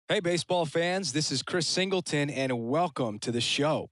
Hey, baseball fans, this is Chris Singleton, and welcome to the show.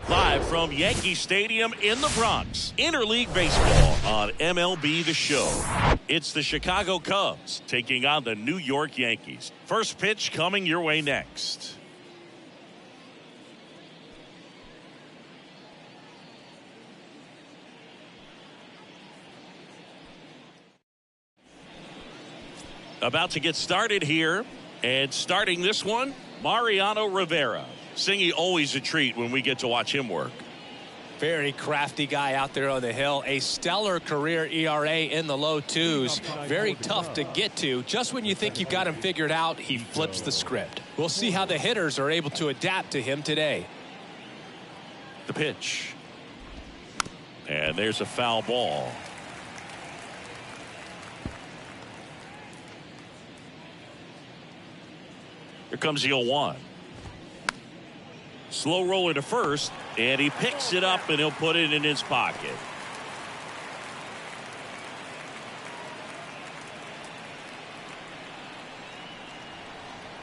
Live from Yankee Stadium in the Bronx, interleague baseball on MLB The Show. It's the Chicago Cubs taking on the New York Yankees. First pitch coming your way next. About to get started here, and starting this one, Mariano Rivera. Singy, always a treat when we get to watch him work. Very crafty guy out there on the hill. A stellar career ERA in the low twos. Very tough to get to. Just when you think you've got him figured out, he flips the script. We'll see how the hitters are able to adapt to him today. The pitch. And there's a foul ball. Here comes the 0-1. Slow roller to first, and he picks it up, and he'll put it in his pocket.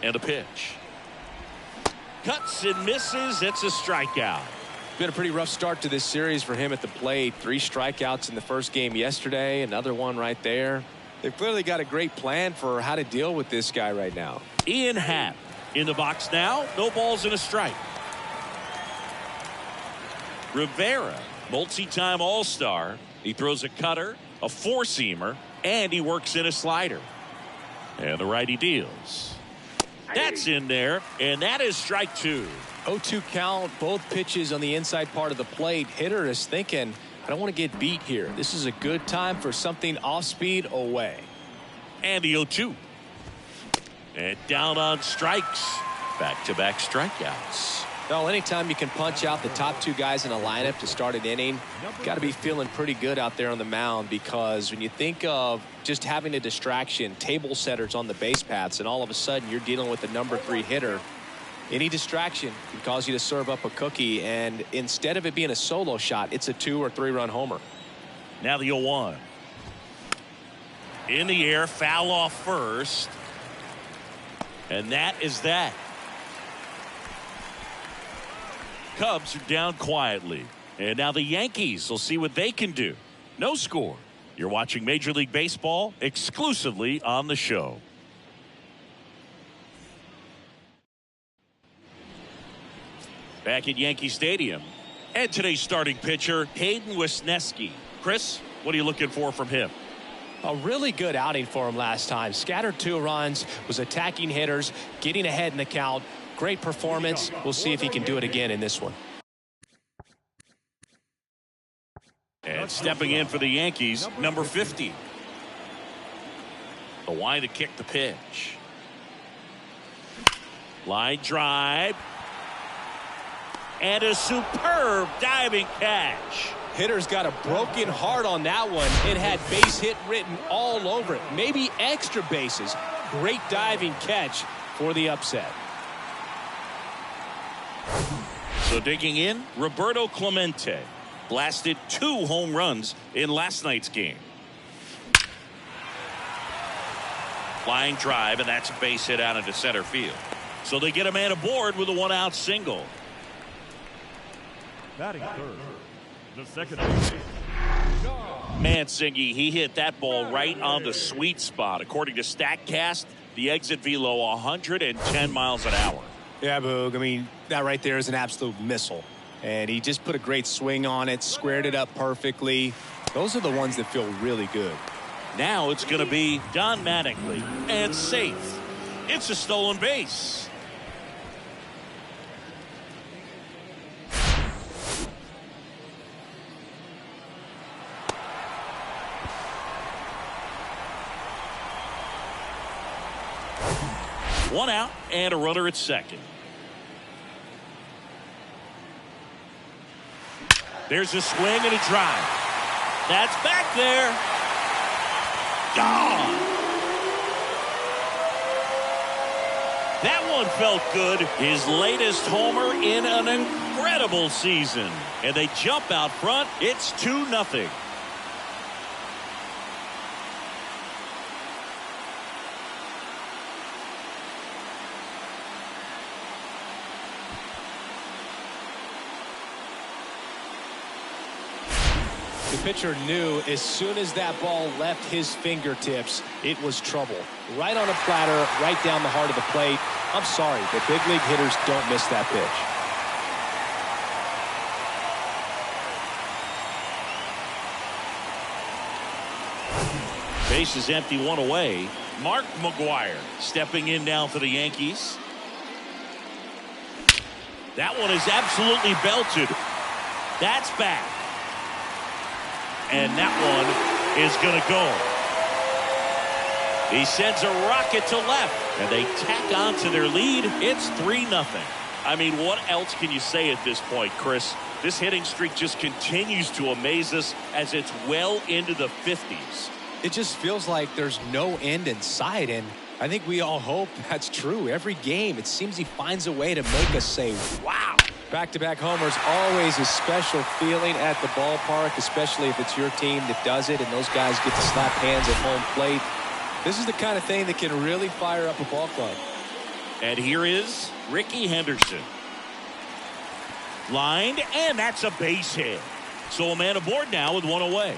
And a pitch. Cuts and misses. It's a strikeout. Been a pretty rough start to this series for him at the plate. 3 strikeouts in the first game yesterday. Another one right there. They've clearly got a great plan for how to deal with this guy right now. Ian Happ in the box now. No balls and a strike. Rivera, multi-time All-Star. He throws a cutter, a four-seamer, and he works in a slider. And the righty deals. That's in there, and that is strike 2. 0-2 count, both pitches on the inside part of the plate. Hitter is thinking, I don't want to get beat here. This is a good time for something off-speed away. And the 0-2. And down on strikes. Back-to-back strikeouts. Well, anytime you can punch out the top 2 guys in a lineup to start an inning, got to be feeling pretty good out there on the mound, because when you think of just having a distraction, table setters on the base paths, and all of a sudden you're dealing with the number 3 hitter, any distraction can cause you to serve up a cookie, and instead of it being a solo shot, it's a 2 or 3 run homer. Now the 0-1. In the air, foul off first. And that is that. Cubs are down quietly. And now the Yankees will see what they can do. No score. You're watching Major League Baseball exclusively on the show. Back at Yankee Stadium. And today's starting pitcher, Hayden Wesneski. Chris, what are you looking for from him? A really good outing for him last time. Scattered 2 runs, was attacking hitters, getting ahead in the count. Great performance. We'll see if he can do it again in this one. And stepping in for the Yankees, number 50. The line to kick the pitch. Line drive. And a superb diving catch. Hitter's got a broken heart on that one. It had base hit written all over it. Maybe extra bases. Great diving catch for the upset. So digging in, Roberto Clemente blasted 2 home runs in last night's game. Line drive, and that's a base hit out into center field. So they get a man aboard with a 1-out single. Batting third, the second. Mansingi, he hit that ball right on the sweet spot. According to StatCast, the exit velo 110 miles an hour. Yeah, Boog. I mean, that right there is an absolute missile. And he just put a great swing on it, squared it up perfectly. Those are the ones that feel really good. Now it's going to be Don Mattingly, and safe. It's a stolen base. One out and a runner at second. There's a swing and a drive. That's back there. Gone. That one felt good. His latest homer in an incredible season. And they jump out front. It's 2-0. The pitcher knew as soon as that ball left his fingertips, it was trouble. Right on a platter, right down the heart of the plate. I'm sorry, but big league hitters don't miss that pitch. Base is empty, 1 away. Mark McGwire stepping in now for the Yankees. That one is absolutely belted. That's back. And that one is going to go. He sends a rocket to left. And they tack on to their lead. It's 3-0. I mean, what else can you say at this point, Chris? This hitting streak just continues to amaze us as it's well into the 50s. It just feels like there's no end in sight, and I think we all hope that's true. Every game, it seems he finds a way to make us say, wow. Back-to-back homers, always a special feeling at the ballpark, especially if it's your team that does it and those guys get to slap hands at home plate. This is the kind of thing that can really fire up a ball club. And here is Ricky Henderson. Lined, and that's a base hit. So a man aboard now with 1 away.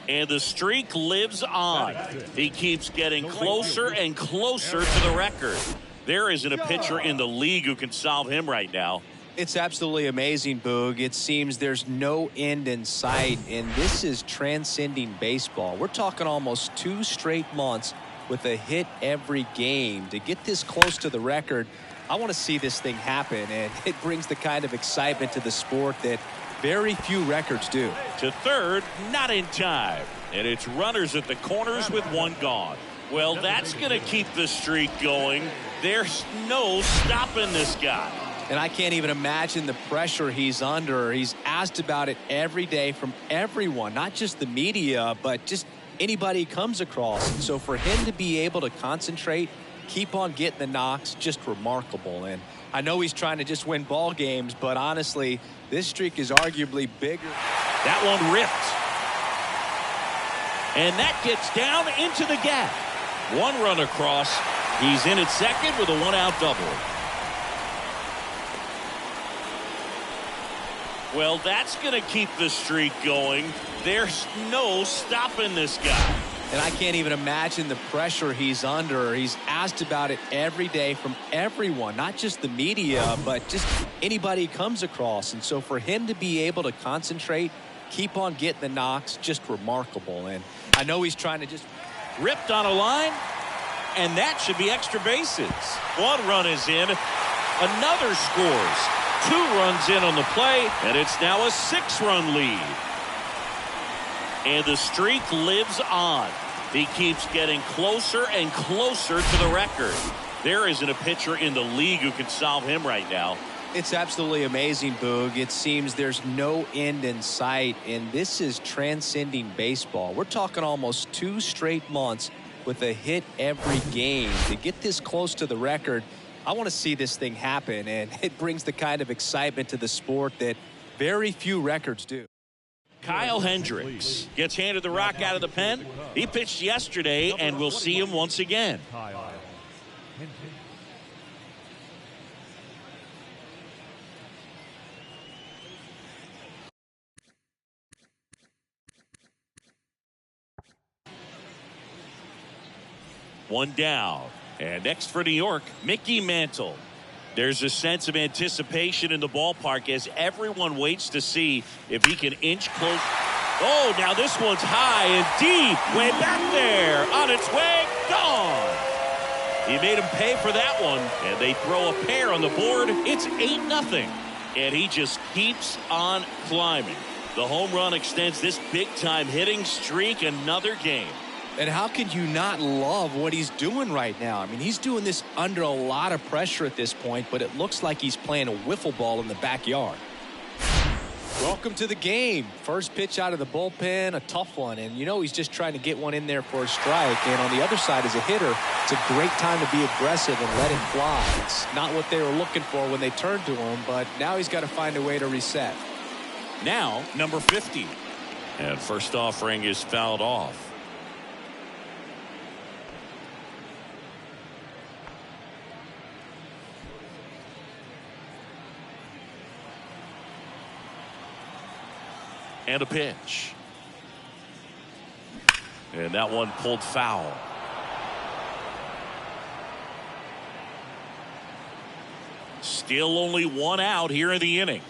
And the streak lives on. He keeps getting closer and closer to the record. There isn't a pitcher in the league who can solve him right now. It's absolutely amazing, Boog. It seems there's no end in sight, and this is transcending baseball. We're talking almost 2 straight months with a hit every game. To get this close to the record, I want to see this thing happen, and it brings the kind of excitement to the sport that very few records do. To third, not in time. And it's runners at the corners with 1 gone. Well, that's going to keep the streak going. There's no stopping this guy. And I can't even imagine the pressure he's under. He's asked about it every day from everyone, not just the media, but just anybody he comes across. And so for him to be able to concentrate, keep on getting the knocks, just remarkable. And I know he's trying to just win ball games, but honestly, this streak is arguably bigger. That one ripped. And that gets down into the gap. 1 run across. He's in at second with a 1-out double. Well, that's going to keep the streak going. There's no stopping this guy. And I can't even imagine the pressure he's under. He's asked about it every day from everyone, not just the media, but just anybody he comes across. And so for him to be able to concentrate, keep on getting the knocks. Just remarkable. And I know he's trying to just ripped on a line, and that should be extra bases. One run is in. Another scores. 2 runs in on the play, and it's now a 6-run lead. And the streak lives on. He keeps getting closer and closer to the record. There isn't a pitcher in the league who can solve him right now. It's absolutely amazing, Boog. It seems there's no end in sight, and this is transcending baseball. We're talking almost 2 straight months with a hit every game. To get this close to the record, I want to see this thing happen, and it brings the kind of excitement to the sport that very few records do. Kyle Hendricks gets handed the rock out of the pen. He pitched yesterday, and we'll see him once again. Kyle Hendricks. One down. And next for New York, Mickey Mantle. There's a sense of anticipation in the ballpark as everyone waits to see if he can inch close. Oh, now this one's high and deep. Way back there. On its way. Gone. He made him pay for that one. And they throw a pair on the board. It's 8-0. And he just keeps on climbing. The home run extends this big-time hitting streak another game. And how can you not love what he's doing right now? I mean, he's doing this under a lot of pressure at this point, but it looks like he's playing a wiffle ball in the backyard. Welcome to the game. First pitch out of the bullpen, a tough one. And you know he's just trying to get one in there for a strike. And on the other side, as a hitter, it's a great time to be aggressive and let him fly. It's not what they were looking for when they turned to him, but now he's got to find a way to reset. Now, number 50. And first offering is fouled off. And a pitch. And that one pulled foul. Still only 1 out here in the inning.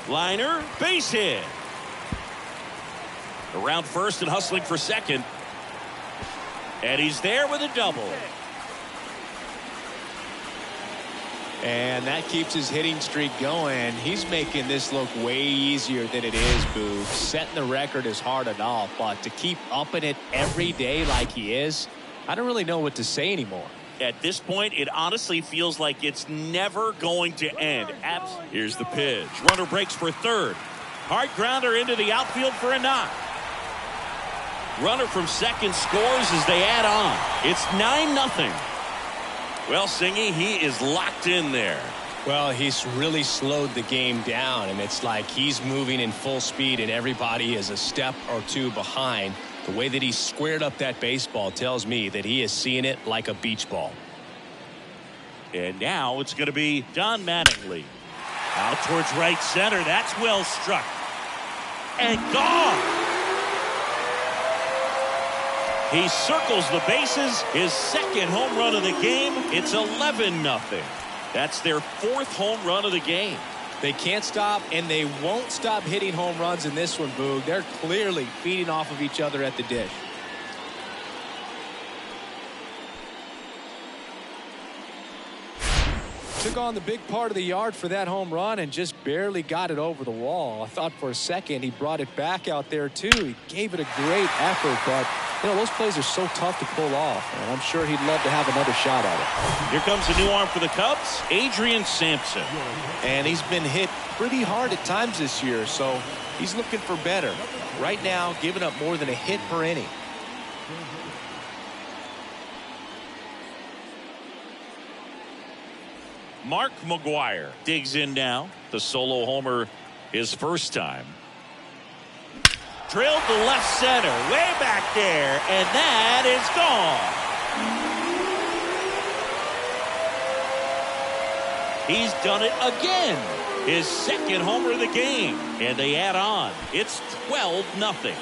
Liner, base hit. Around first and hustling for second. And he's there with a double. And that keeps his hitting streak going. He's making this look way easier than it is, Boo. Setting the record is hard enough, but to keep upping it every day like he is, I don't really know what to say anymore. At this point, it honestly feels like it's never going to end. Here's the pitch. Runner breaks for third. Hard grounder into the outfield for a knock. Runner from second scores as they add on. It's 9-0. Well, Singy, he is locked in there. Well, he's really slowed the game down, and it's like he's moving in full speed, and everybody is a step or two behind. The way that he squared up that baseball tells me that he is seeing it like a beach ball. And now it's going to be Don Mattingly. Out towards right center. That's well struck. And gone. He circles the bases. His second home run of the game. It's 11-0. That's their 4th home run of the game. They can't stop, and they won't stop hitting home runs in this one, Boog. They're clearly feeding off of each other at the dish. Took on the big part of the yard for that home run and just barely got it over the wall. I thought for a second he brought it back out there, too. He gave it a great effort, but you know, those plays are so tough to pull off, and I'm sure he'd love to have another shot at it. Here comes a new arm for the Cubs, Adrian Sampson. And he's been hit pretty hard at times this year, so he's looking for better. Right now, giving up more than a hit per inning. Mark McGuire digs in now. The solo homer his first time. Drilled to left center, way back there, and that is gone. He's done it again. His second homer of the game, and they add on. It's 12-0.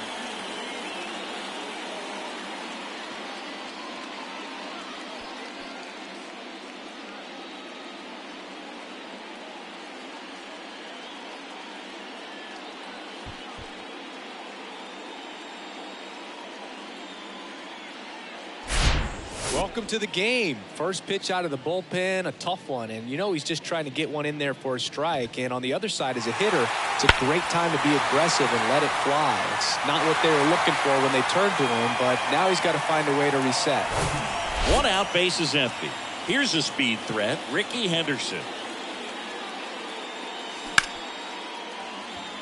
Welcome to the game. First pitch out of the bullpen, a tough one. And you know he's just trying to get one in there for a strike. And on the other side, as a hitter, it's a great time to be aggressive and let it fly. It's not what they were looking for when they turned to him, but now he's got to find a way to reset. 1 out, base is empty. Here's a speed threat, Ricky Henderson.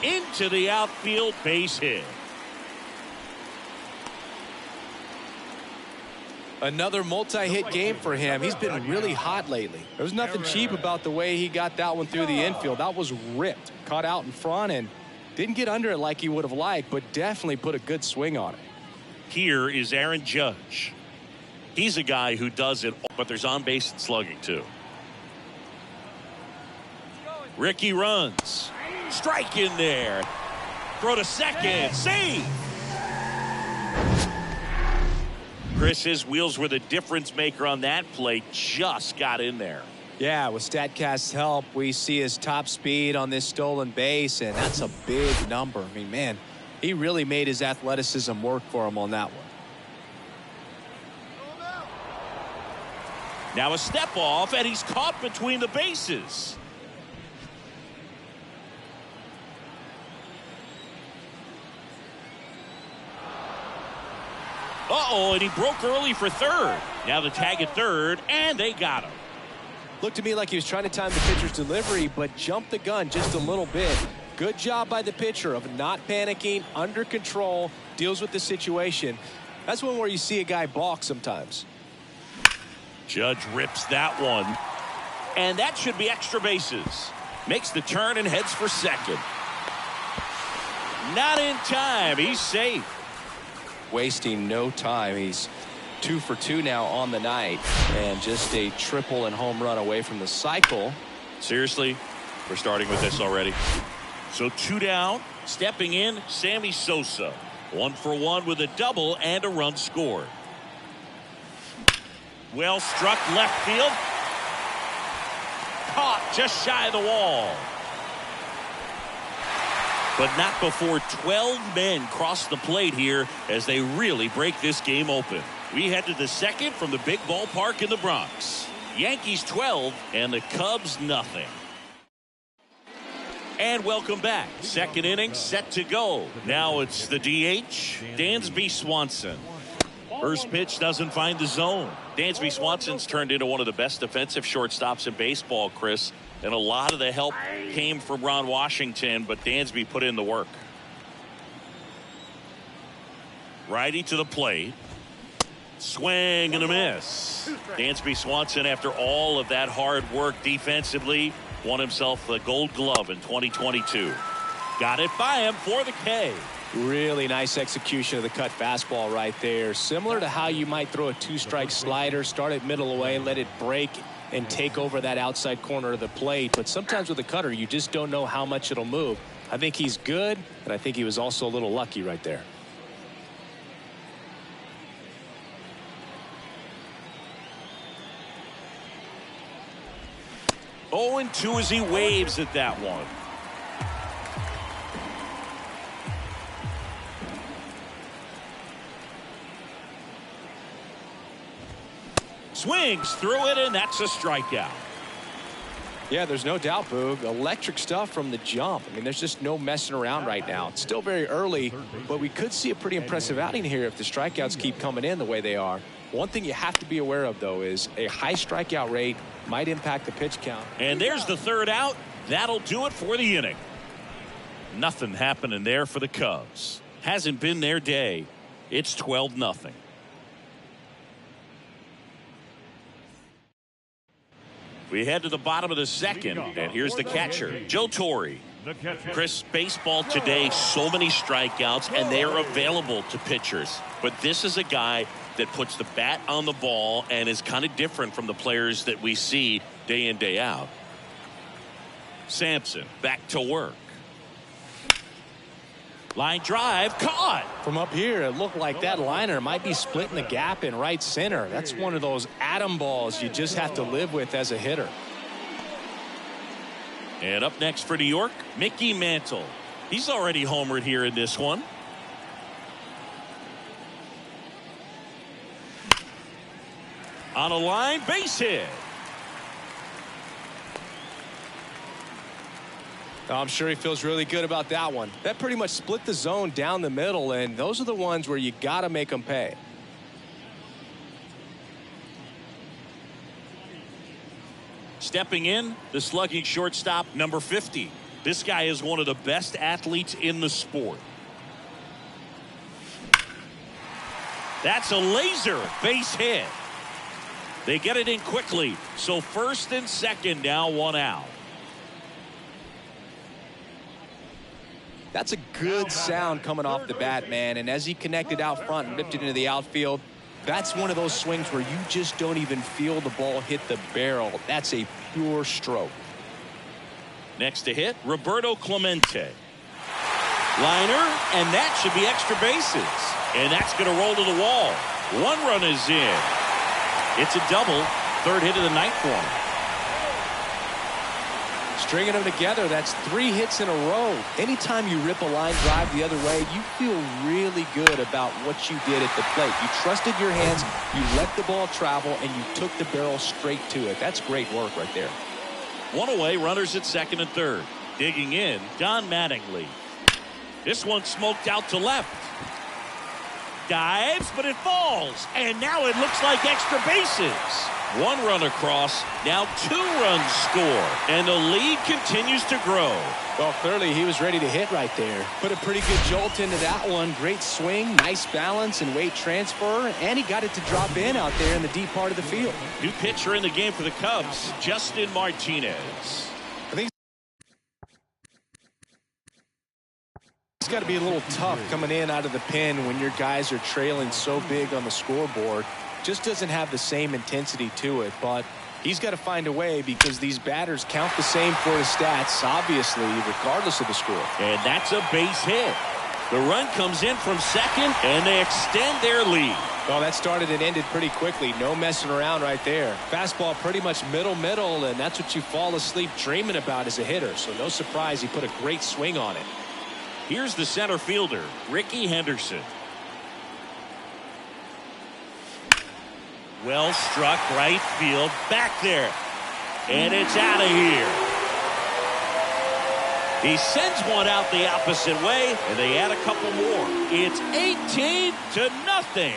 Into the outfield, base hit. Another multi-hit game for him. He's been really hot lately. There was nothing cheap about the way he got that one through the infield. That was ripped. Caught out in front and didn't get under it like he would have liked, but definitely put a good swing on it. Here is Aaron Judge. He's a guy who does it, but there's on-base and slugging too. Ricky runs. Strike in there. Throw to second. Save. Chris, his wheels were the difference maker on that play. Just got in there. Yeah, with StatCast's help, we see his top speed on this stolen base, and that's a big number. I mean, man, he really made his athleticism work for him on that one. Now a step off, and he's caught between the bases. Uh-oh, and he broke early for third. Now the tag at third, and they got him. Looked to me like he was trying to time the pitcher's delivery, but jumped the gun just a little bit. Good job by the pitcher of not panicking, under control, deals with the situation. That's one where you see a guy balk sometimes. Judge rips that one. And that should be extra bases. Makes the turn and heads for second. Not in time. He's safe. Wasting no time. He's 2 for 2 now on the night, and just a triple and home run away from the cycle. Seriously, we're starting with this already. So 2 down. Stepping in, Sammy Sosa. 1 for 1 with a double and a run scored. Well struck left field. Caught just shy of the wall. But not before 12 men cross the plate here as they really break this game open. We head to the second from the big ballpark in the Bronx. Yankees 12 and the Cubs nothing. And welcome back. Second inning set to go. Now it's the DH, Dansby Swanson. First pitch doesn't find the zone. Dansby Swanson's turned into one of the best defensive shortstops in baseball, Chris. And a lot of the help came from Ron Washington, but Dansby put in the work. Righty to the plate. Swing and a miss. Dansby Swanson, after all of that hard work defensively, won himself the Gold Glove in 2022. Got it by him for the K. Really nice execution of the cut fastball right there. Similar to how you might throw a 2-strike slider, start it middle away, let it break and take over that outside corner of the plate. But sometimes with a cutter, you just don't know how much it'll move. I think he's good, and I think he was also a little lucky right there. Oh, and 2 as he waves at that one. Swings through it, and that's a strikeout. Yeah, there's no doubt, Boog. Electric stuff from the jump. I mean, there's just no messing around right now. It's still very early, but we could see a pretty impressive outing here if the strikeouts keep coming in the way they are. One thing you have to be aware of, though, is a high strikeout rate might impact the pitch count. And there's the third out. That'll do it for the inning. Nothing happening there for the Cubs. Hasn't been their day. It's 12-0. We head to the bottom of the second, and here's the catcher, Joe Torre. Chris, baseball today, so many strikeouts, and they are available to pitchers. But this is a guy that puts the bat on the ball and is kind of different from the players that we see day in, day out. Sampson back to work. Line drive, caught. From up here, it looked like that liner might be splitting the gap in right center. That's one of those atom balls you just have to live with as a hitter. And up next for New York, Mickey Mantle. He's already homered here in this one. On a line, base hit. I'm sure he feels really good about that one. That pretty much split the zone down the middle, and those are the ones where you got to make them pay. Stepping in, the slugging shortstop, number 50. This guy is one of the best athletes in the sport. That's a laser base hit. They get it in quickly. So first and second, now one out. That's a good sound coming off the bat, man. And as he connected out front and ripped it into the outfield, that's one of those swings where you just don't even feel the ball hit the barrel. That's a pure stroke. Next to hit, Roberto Clemente. Liner, and that should be extra bases. And that's going to roll to the wall. One run is in. It's a double. Third hit of the night for him. Stringing them together, that's 3 hits in a row. Anytime you rip a line drive the other way, you feel really good about what you did at the plate. You trusted your hands, you let the ball travel, and you took the barrel straight to it. That's great work right there. One away, runners at second and third. Digging in, Don Mattingly. This one smoked out to left. Dives, but it falls. And now it looks like extra bases. One run across, now 2 runs score. And the lead continues to grow. Well, clearly he was ready to hit right there. Put a pretty good jolt into that one. Great swing, nice balance and weight transfer. And he got it to drop in out there in the deep part of the field. New pitcher in the game for the Cubs, Justin Martinez. I think it's got to be a little tough coming in out of the pen when your guys are trailing so big on the scoreboard. Just doesn't have the same intensity to it, but he's got to find a way because these batters count the same for his stats, obviously, regardless of the score. And that's a base hit. The run comes in from second, and they extend their lead. Well, that started and ended pretty quickly. No messing around right there. Fastball pretty much middle, and that's what you fall asleep dreaming about as a hitter. So no surprise he put a great swing on it. Here's the center fielder, Ricky Henderson. Well struck right field back there. And it's out of here. He sends one out the opposite way, and they add a couple more. It's 18-0.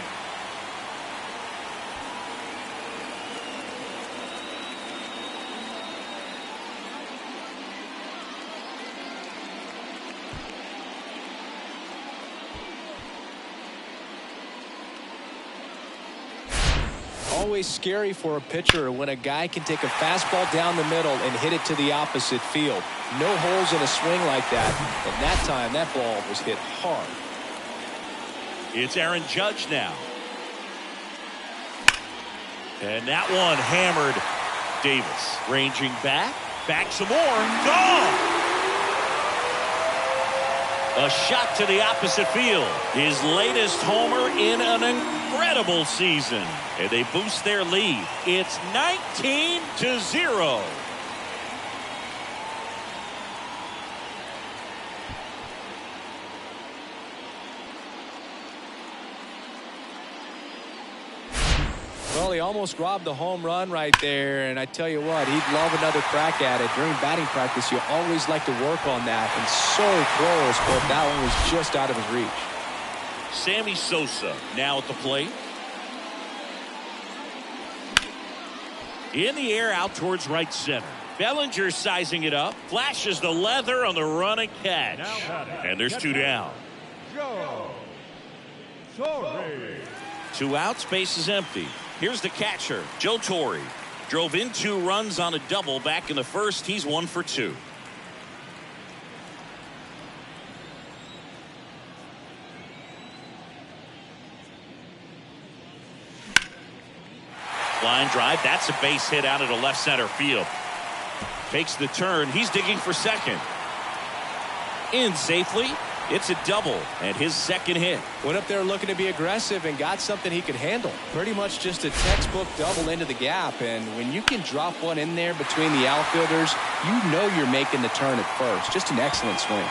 Always scary for a pitcher when a guy can take a fastball down the middle and hit it to the opposite field. No holes in a swing like that. And that time, that ball was hit hard. It's Aaron Judge now. And that one hammered. Davis ranging back some more. Gone! A shot to the opposite field. His latest homer in an incredible season. And they boost their lead. It's 19-0. Well, he almost robbed the home run right there, and I tell you what, he'd love another crack at it. During batting practice, you always like to work on that, and so close, but that one was just out of his reach. Sammy Sosa now at the plate. In the air out towards right center. Bellinger sizing it up. Flashes the leather on the run and catch. And there's 2 down. Sorry. 2 outs, base is empty. Here's the catcher, Joe Torre. Drove in 2 runs on a double back in the first. He's 1 for 2. Line drive. That's a base hit out of the left center field. Takes the turn. He's digging for second. In safely. It's a double and his second hit. Went up there looking to be aggressive and got something he could handle. Pretty much just a textbook double into the gap. And when you can drop one in there between the outfielders, you know you're making the turn at first. Just an excellent swing.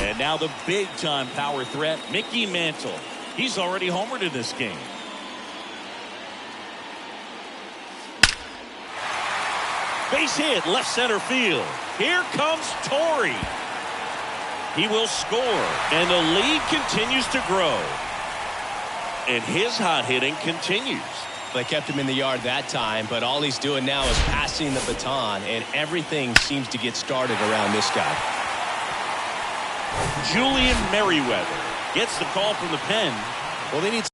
And now the big-time power threat, Mickey Mantle. He's already homered in this game. Base hit, left center field. Here comes Torrey. He will score, and the lead continues to grow. And his hot hitting continues. They kept him in the yard that time, but all he's doing now is passing the baton, and everything seems to get started around this guy. Julian Merriweather gets the call from the pen. Well, they need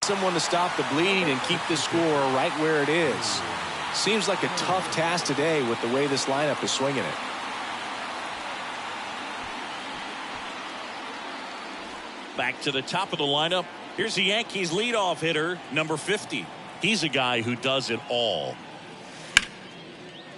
someone to stop the bleed and keep the score right where it is. Seems like a tough task today with the way this lineup is swinging it. Back to the top of the lineup. Here's the Yankees leadoff hitter, number 50. He's a guy who does it all.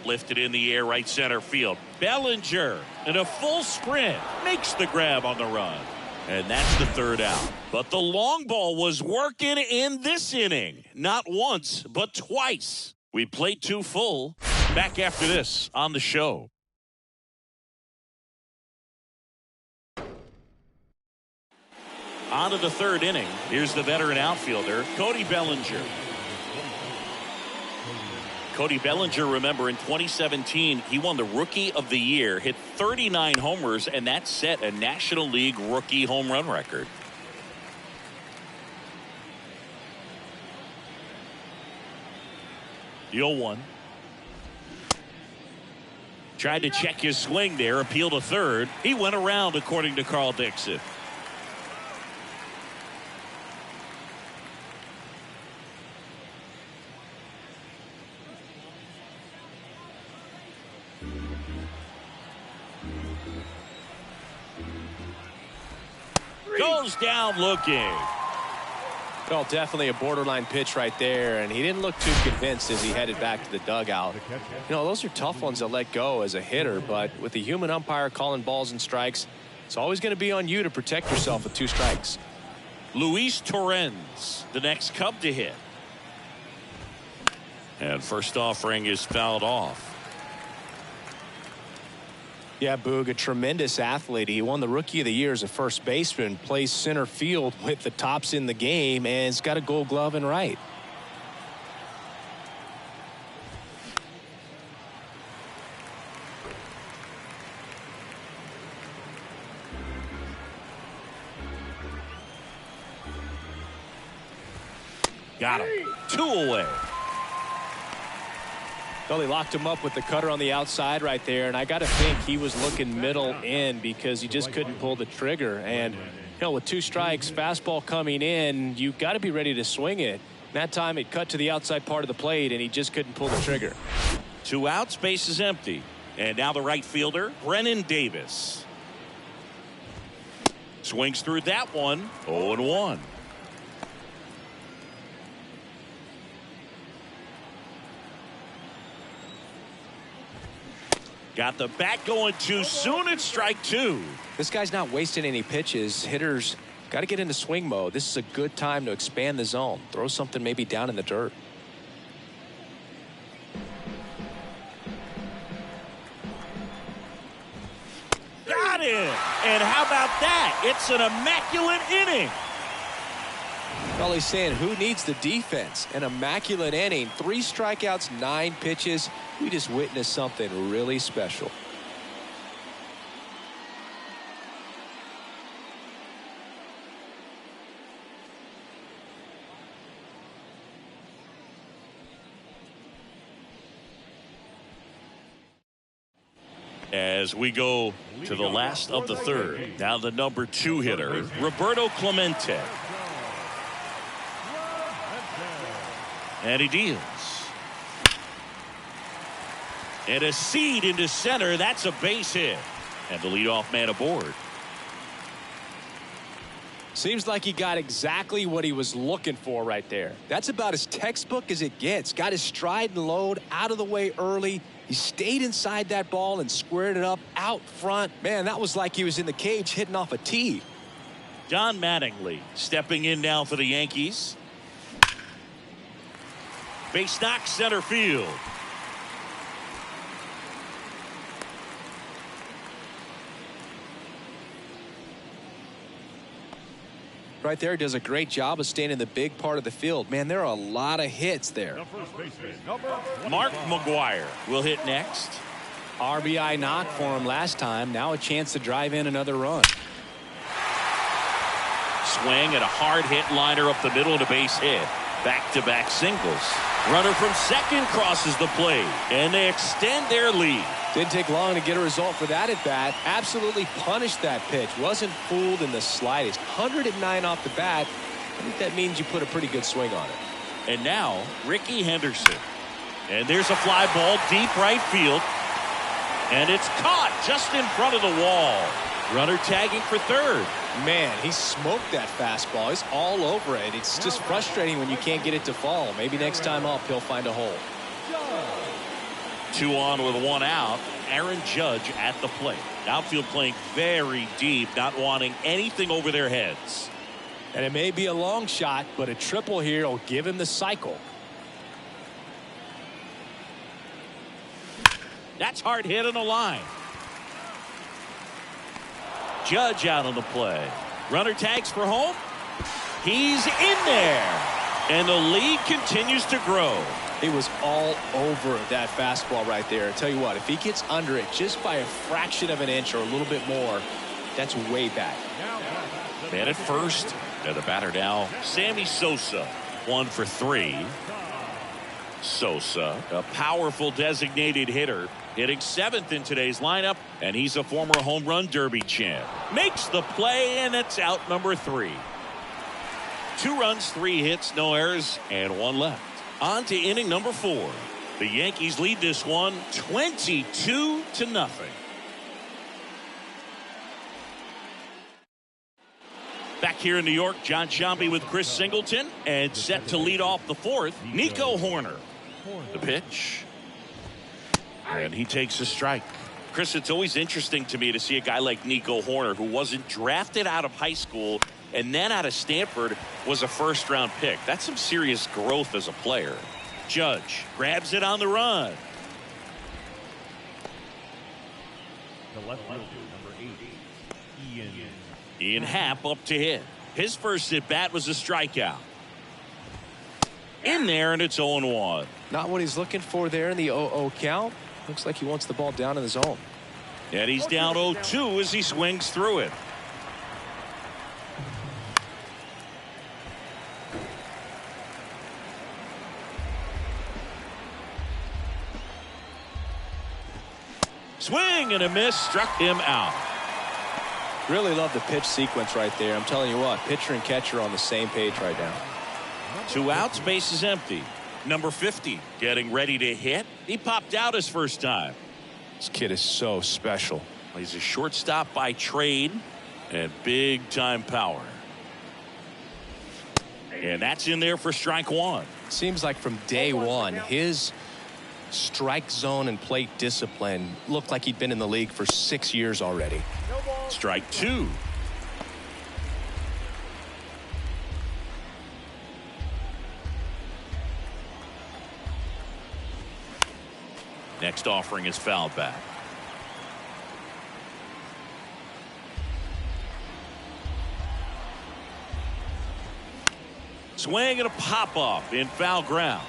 Lifted in the air, right center field. Bellinger in a full sprint makes the grab on the run. And that's the third out. But the long ball was working in this inning. Not once, but twice. We played 2 full. Back after this on the show. On to the third inning. Here's the veteran outfielder, Cody Bellinger. Cody Bellinger, remember, in 2017, he won the Rookie of the Year, hit 39 homers, and that set a National League rookie home run record. The 0-1. Tried to check his swing there, appeal to third. He went around, according to Carl Dixon. Goes down looking. Well, definitely a borderline pitch right there, and he didn't look too convinced as he headed back to the dugout. You know, those are tough ones to let go as a hitter, but with the human umpire calling balls and strikes, it's always going to be on you to protect yourself with 2 strikes. Luis Torrens, the next Cub to hit. And first offering is fouled off. Yeah, Boog, a tremendous athlete. He won the Rookie of the Year as a first baseman, plays center field with the tops in the game, and has got a Gold Glove and right. Got him. 2 away. Well, he locked him up with the cutter on the outside right there, and I got to think he was looking middle in because he just couldn't pull the trigger. And, you know, with 2 strikes, fastball coming in, you got to be ready to swing it. That time it cut to the outside part of the plate, and he just couldn't pull the trigger. 2 outs, base is empty. And now the right fielder, Brennan Davis. Swings through that one, 0-1. Got the bat going too soon. It's strike 2. This guy's not wasting any pitches. Hitters got to get into swing mode. This is a good time to expand the zone. Throw something maybe down in the dirt. Got it. And how about that? It's an immaculate inning. Well, he's saying who needs the defense? An immaculate inning. 3 strikeouts, 9 pitches. We just witnessed something really special. As we go to the last of the third. Now the number 2 hitter, Roberto Clemente. And he deals. And a seed into center. That's a base hit. And the leadoff man aboard. Seems like he got exactly what he was looking for right there. That's about as textbook as it gets. Got his stride and load out of the way early. He stayed inside that ball and squared it up out front. Man, that was like he was in the cage hitting off a tee. John Mattingly stepping in now for the Yankees. Base knock, center field. Right there, does a great job of staying in the big part of the field. Man, there are a lot of hits there. Mark McGwire will hit next. RBI knock for him last time. Now a chance to drive in another run. Swing and a hard hit liner up the middle and a base hit. Back-to-back singles. Runner from second crosses the plate, and they extend their lead. Didn't take long to get a result for that at bat. Absolutely punished that pitch. Wasn't fooled in the slightest. 109 off the bat. I think that means you put a pretty good swing on it. And now Ricky Henderson. And there's a fly ball deep right field. And it's caught just in front of the wall. Runner tagging for third. Man, he smoked that fastball. He's all over it. It's just frustrating when you can't get it to fall. Maybe next time up he'll find a hole. 2 on with 1 out. Aaron Judge at the plate. Outfield playing very deep, not wanting anything over their heads. And it may be a long shot, but a triple here will give him the cycle. That's hard hit on the line. Judge out on the play. Runner tags for home. He's in there. And the lead continues to grow. He was all over that fastball right there. I tell you what, if he gets under it just by a fraction of an inch or a little bit more, that's way back. Man at first. And the batter now, Sammy Sosa. 1 for 3. Sosa, a powerful designated hitter, hitting 7th in today's lineup, and he's a former home run derby champ. Makes the play, and it's out number 3. 2 runs, 3 hits, no errors, and 1 left. On to inning number 4. The Yankees lead this one 22-0. Back here in New York, John Sciambi with Chris Singleton, and set to lead off the 4th, Nico Horner. The pitch. And he takes a strike. Chris, it's always interesting to me to see a guy like Nico Horner, who wasn't drafted out of high school and then out of Stanford was a first-round pick. That's some serious growth as a player. Judge grabs it on the run. The left fielder, number 8, Ian Happ up to hit. His first at-bat was a strikeout. In there, and it's 0-1. Not what he's looking for there in the 0-0 count. Looks like he wants the ball down in the zone. And he's down 0-2 as he swings through it. Swing and a miss, struck him out. Really love the pitch sequence right there. I'm telling you what, pitcher and catcher on the same page right now. 2 outs, base is empty. Number 50 getting ready to hit. He popped out his first time. This kid is so special. He's a shortstop by trade and big time power. And that's in there for strike 1. Seems like from day one, his strike zone and plate discipline looked like he'd been in the league for 6 years already. Strike 2. Next offering is fouled back. Swing and a pop-off in foul ground.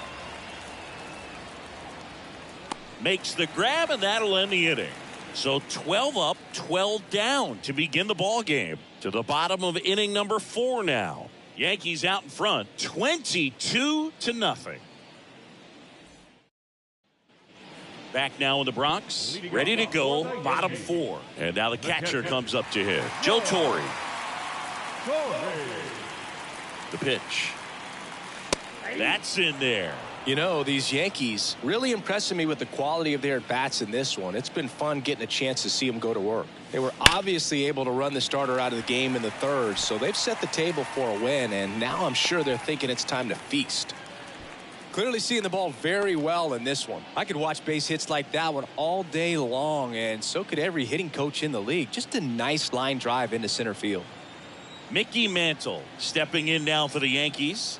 Makes the grab, and that'll end the inning. So 12 up, 12 down to begin the ball game. To the bottom of inning number 4 now. Yankees out in front, 22-0. Back now in the Bronx, ready to go, bottom 4. And now the catcher comes up to hit. Joe Torre. The pitch. That's in there. You know, these Yankees really impressing me with the quality of their at-bats in this one. It's been fun getting a chance to see them go to work. They were obviously able to run the starter out of the game in the 3rd, so they've set the table for a win, and now I'm sure they're thinking it's time to feast. Clearly seeing the ball very well in this one. I could watch base hits like that one all day long, and so could every hitting coach in the league. Just a nice line drive into center field. Mickey Mantle stepping in now for the Yankees.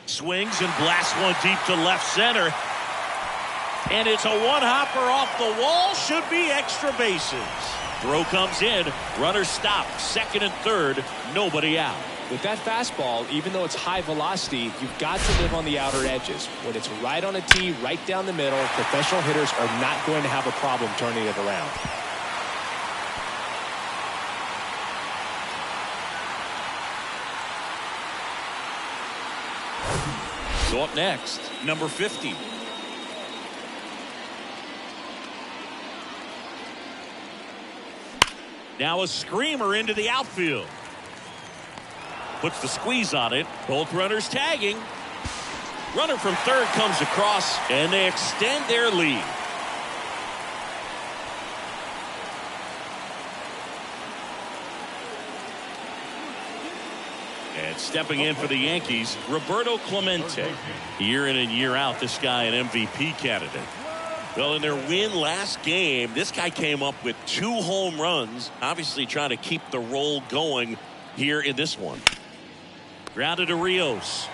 Swings and blasts one deep to left center. And it's a one-hopper off the wall. Should be extra bases. Throw comes in. Runner stopped. Second and third. Nobody out. With that fastball, even though it's high velocity, you've got to live on the outer edges. When it's right on a tee, right down the middle, professional hitters are not going to have a problem turning it around. So up next, number 50. Now a screamer into the outfield. Puts the squeeze on it. Both runners tagging. Runner from third comes across, and they extend their lead. And stepping in for the Yankees, Roberto Clemente. Year in and year out, this guy an MVP candidate. Well, in their win last game, this guy came up with 2 home runs, obviously trying to keep the roll going here in this one. Grounded to Rios.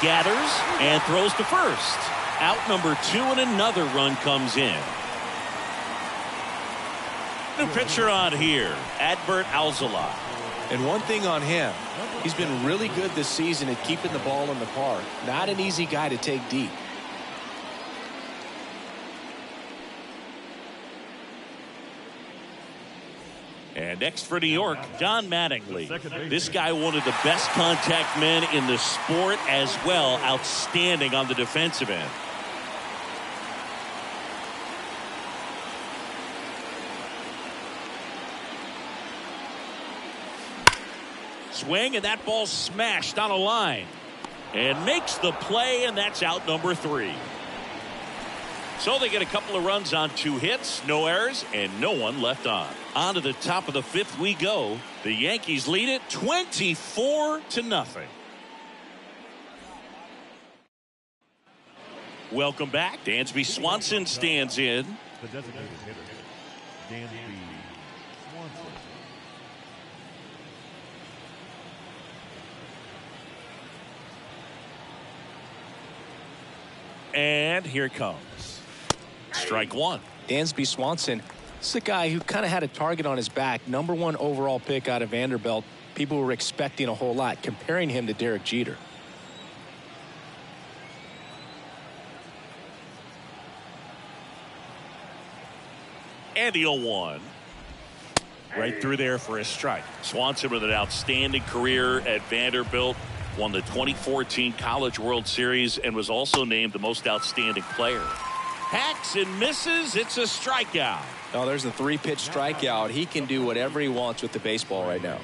Gathers and throws to first. Out number 2, and another run comes in. New pitcher on here, Adbert Alzolay. And one thing on him, he's been really good this season at keeping the ball in the park. Not an easy guy to take deep. And next for New York, Don Mattingly. This guy, one of the best contact men in the sport as well. Outstanding on the defensive end. Swing, and that ball smashed on a line. And makes the play, and that's out number 3. So they get a couple of runs on 2 hits, no errors, and no one left on. On to the top of the 5th we go. The Yankees lead it 24-0. Welcome back. Dansby Swanson stands in. The designated hitter, Dansby Swanson. And here it comes. Strike 1. Dansby Swanson, this is a guy who kind of had a target on his back. #1 overall pick out of Vanderbilt. People were expecting a whole lot, comparing him to Derek Jeter. And the 0-1. Right through there for a strike. Swanson with an outstanding career at Vanderbilt. Won the 2014 College World Series and was also named the most outstanding player. Hacks and misses. It's a strikeout. Oh, there's a 3-pitch strikeout. He can do whatever he wants with the baseball right now.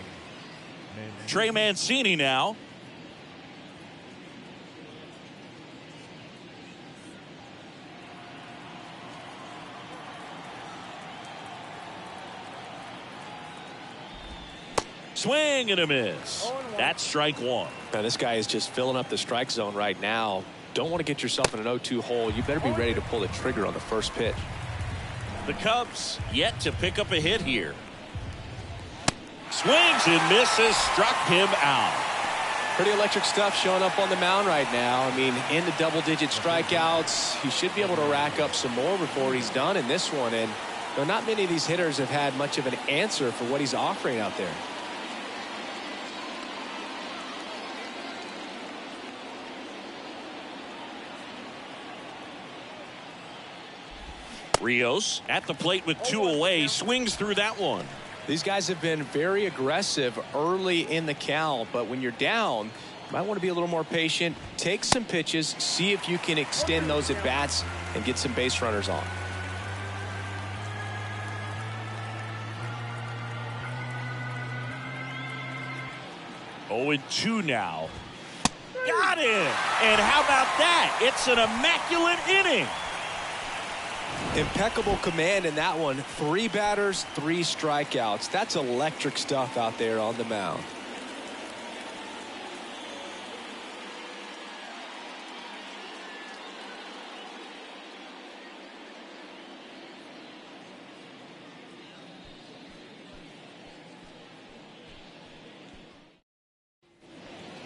Trey Mancini now. Swing and a miss. That's strike 1. Now, this guy is just filling up the strike zone right now. Don't want to get yourself in an 0-2 hole. You better be ready to pull the trigger on the first pitch. The Cubs yet to pick up a hit here. Swings and misses. Struck him out. Pretty electric stuff showing up on the mound right now. I mean, in the double-digit strikeouts, he should be able to rack up some more before he's done in this one. And not many of these hitters have had much of an answer for what he's offering out there. Rios at the plate with 2 away, swings through that one. These guys have been very aggressive early in the count, but when you're down, you might want to be a little more patient. Take some pitches, see if you can extend those at bats and get some base runners on. Oh, 2 now. Got him! And how about that? It's an immaculate inning. Impeccable command in that one. 3 batters, 3 strikeouts. That's electric stuff out there on the mound.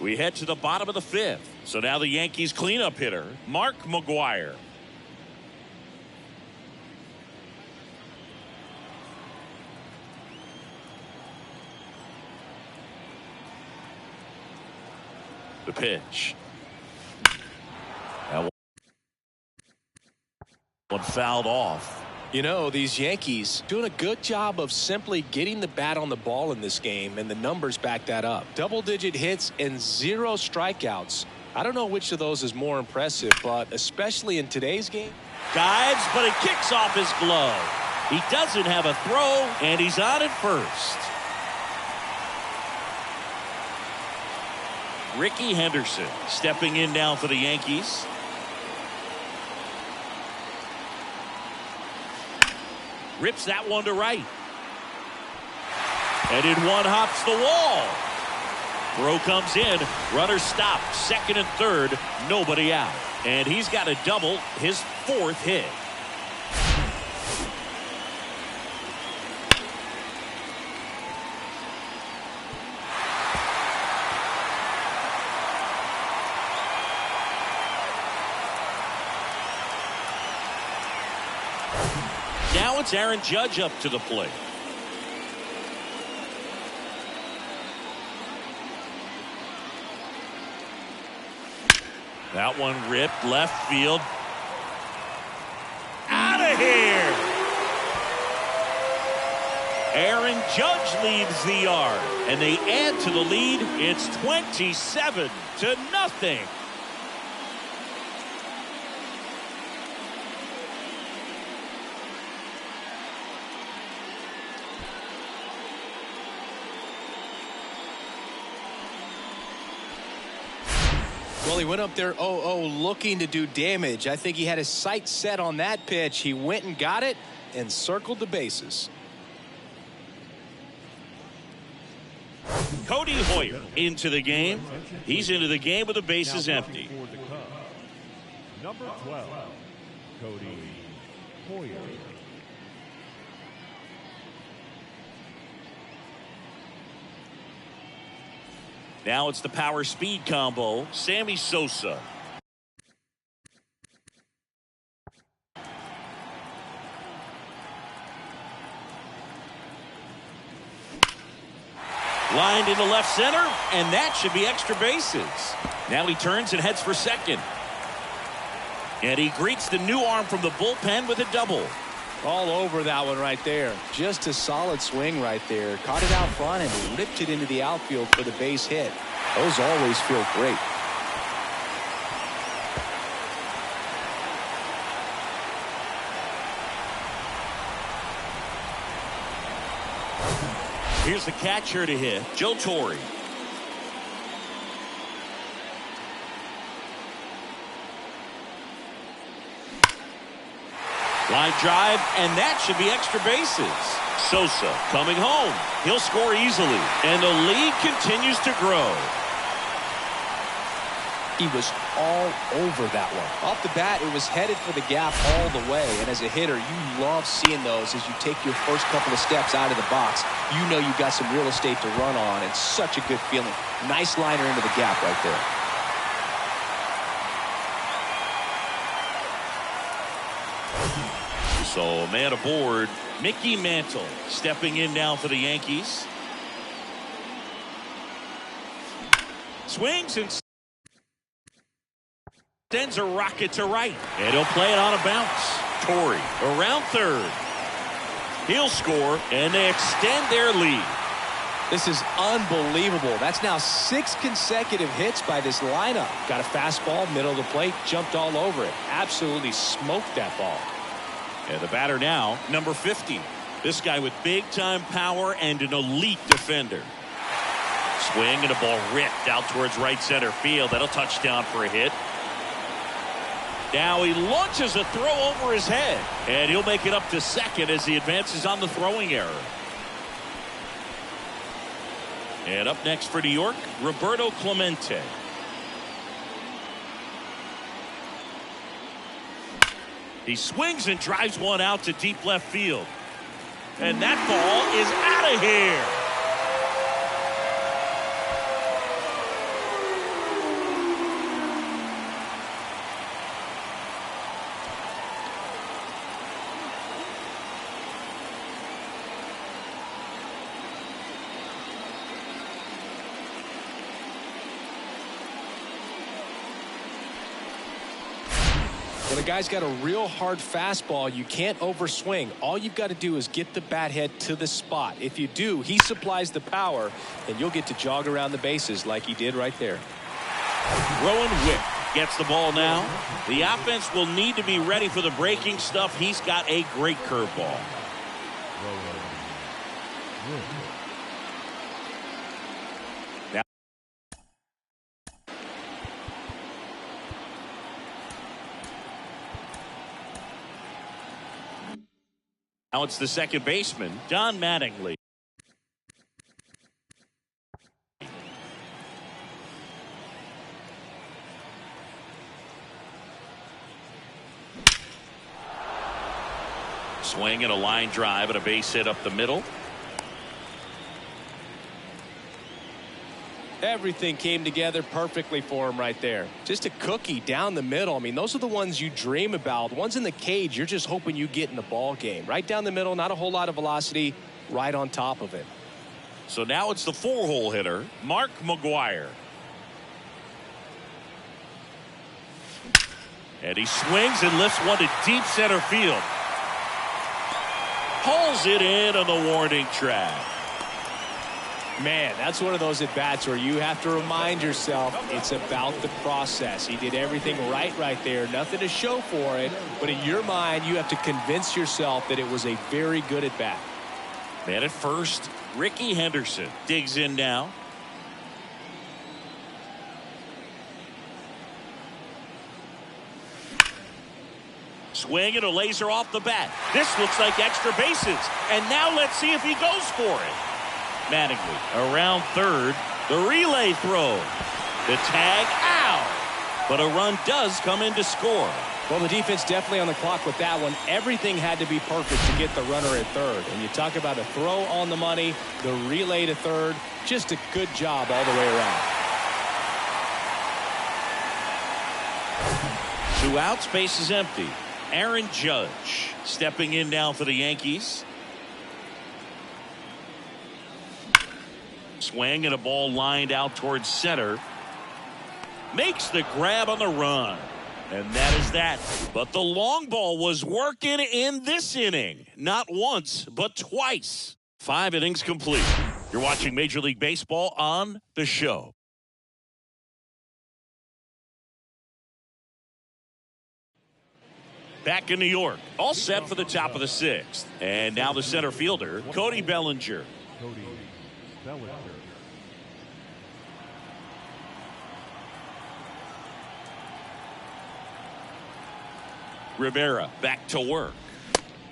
We head to the bottom of the 5th. So now the Yankees cleanup hitter, Mark McGwire. The pitch. That one fouled off. You know, these Yankees doing a good job of simply getting the bat on the ball in this game, and the numbers back that up. Double-digit hits and 0 strikeouts. I don't know which of those is more impressive, but especially in today's game. Dives, but it kicks off his glove. He doesn't have a throw, and he's on at first. Ricky Henderson stepping in now for the Yankees. Rips that one to right. And in one hops the wall. Throw comes in. Runner stopped. Second and third. Nobody out. And he's got a double. His 4th hit. Now it's Aaron Judge up to the plate. That one ripped left field. Out of here. Aaron Judge leads the yard, and they add to the lead. It's 27-0. Well, he went up there 0-0 looking to do damage. I think he had his sights set on that pitch. He went and got it and circled the bases. Cody Hoyer into the game. He's into the game with the bases empty. Number 12, Cody Hoyer. Now it's the power speed combo. Sammy Sosa. Lined into left center, and that should be extra bases. Now he turns and heads for second. And he greets the new arm from the bullpen with a double. All over that one right there. Just a solid swing right there. Caught it out front and ripped it into the outfield for the base hit. Those always feel great. Here's the catcher to hit, Joe Torre. Line drive, and that should be extra bases. Sosa coming home. He'll score easily, and the lead continues to grow. He was all over that one. Off the bat, it was headed for the gap all the way. And as a hitter, you love seeing those as you take your first couple of steps out of the box. You know you've got some real estate to run on. It's such a good feeling. Nice liner into the gap right there. So, man aboard, Mickey Mantle stepping in now for the Yankees. Swings and sends a rocket to right. And he'll play it on a bounce. Torre around third. He'll score, and they extend their lead. This is unbelievable. That's now 6 consecutive hits by this lineup. Got a fastball, middle of the plate, jumped all over it. Absolutely smoked that ball. And the batter now, number 50. This guy with big-time power and an elite defender. Swing and a ball ripped out towards right center field. That'll touchdown for a hit. Now he launches a throw over his head. And he'll make it up to second as he advances on the throwing error. And up next for New York, Roberto Clemente. He swings and drives one out to deep left field. And that ball is out of here. guy's got a real hard fastball. You can't overswing. All you've got to do is get the bat head to the spot. If you do, he supplies the power, and you'll get to jog around the bases like he did right there. Rowan Wick gets the ball now. The offense will need to be ready for the breaking stuff. He's got a great curveball. Now it's the second baseman, Don Mattingly. Swing and a line drive and a base hit up the middle. Everything came together perfectly for him right there. Just a cookie down the middle. I mean, those are the ones you dream about. The ones in the cage, you're just hoping you get in the ball game. Right down the middle, not a whole lot of velocity, right on top of it. So now it's the 4-hole hitter, Mark McGwire. And he swings and lifts one to deep center field. Pulls it in on the warning track. Man, that's one of those at-bats where you have to remind yourself it's about the process. He did everything right there. Nothing to show for it. But in your mind, you have to convince yourself that it was a very good at-bat. Man at first, Ricky Henderson digs in now. Swing and a laser off the bat. This looks like extra bases. And now let's see if he goes for it. Mattingly around third. The relay throw. The tag out. But a run does come in to score. Well, the defense definitely on the clock with that one. Everything had to be perfect to get the runner at third. And you talk about a throw on the money, the relay to third. Just a good job all the way around. 2 outs, base is empty. Aaron Judge stepping in now for the Yankees. Swing and a ball lined out towards center. Makes the grab on the run. And that is that. But the long ball was working in this inning. Not once, but twice. 5 innings complete. You're watching Major League Baseball on The Show. Back in New York, all set for the top of the 6th. And now the center fielder, Cody Bellinger. Rivera back to work.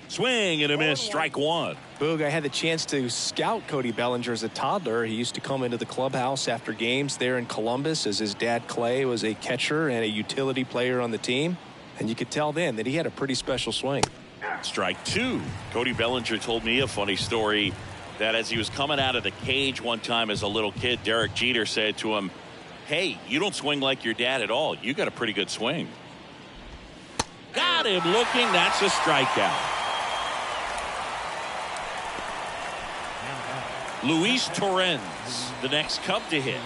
Swing and a miss, strike one. Boog, I had the chance to scout Cody Bellinger as a toddler. He used to come into the clubhouse after games there in Columbus as his dad Clay was a catcher and a utility player on the team. And you could tell then that he had a pretty special swing. Strike two. Cody Bellinger told me a funny story that as he was coming out of the cage one time as a little kid, Derek Jeter said to him, "Hey, you don't swing like your dad at all. You got a pretty good swing." Got him looking. That's a strikeout. Luis Torrens, the next Cub to hit.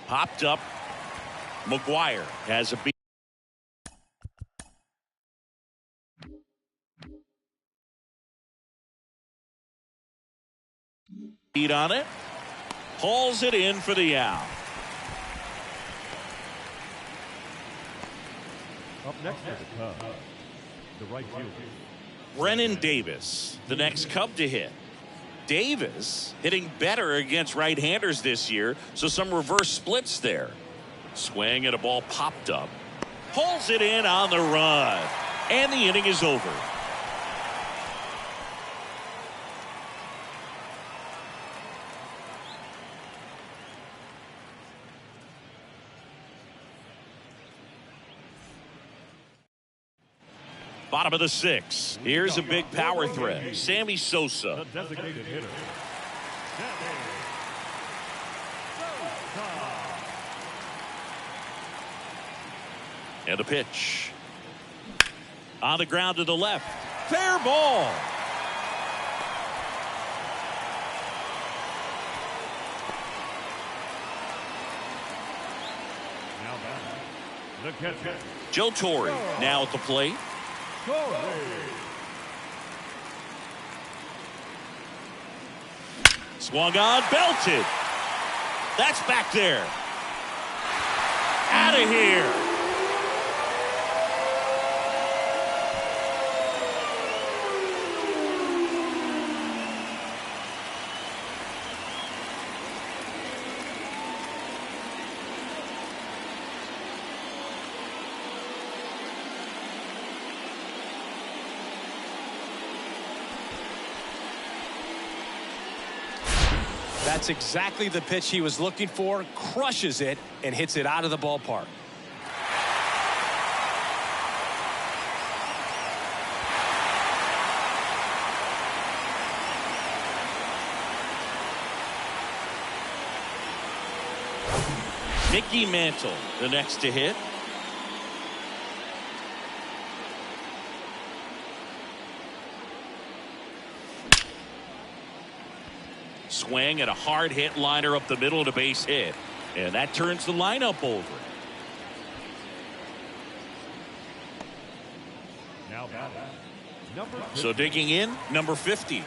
Popped up. McGwire has a beat. On it. Hauls it in for the out. Up next for the Cubs, the right fielder, Brennan Davis, the next Cub to hit. Davis hitting better against right-handers this year, so some reverse splits there. Swing and a ball popped up. Pulls it in on the run. And the inning is over. Bottom of the 6th. Here's a big power threat. Sammy Sosa. the designated hitter. And a pitch. On the ground to the left. Fair ball. Now back. The catcher. Joe Torre now at the plate. Swung on, belted. That's back there. Out of here. That's exactly the pitch he was looking for. Crushes it and hits it out of the ballpark. Mickey Mantle, the next to hit. Swing and a hard hit liner up the middle to base hit. And that turns the lineup over. Now back. Number 50. So digging in, number 50.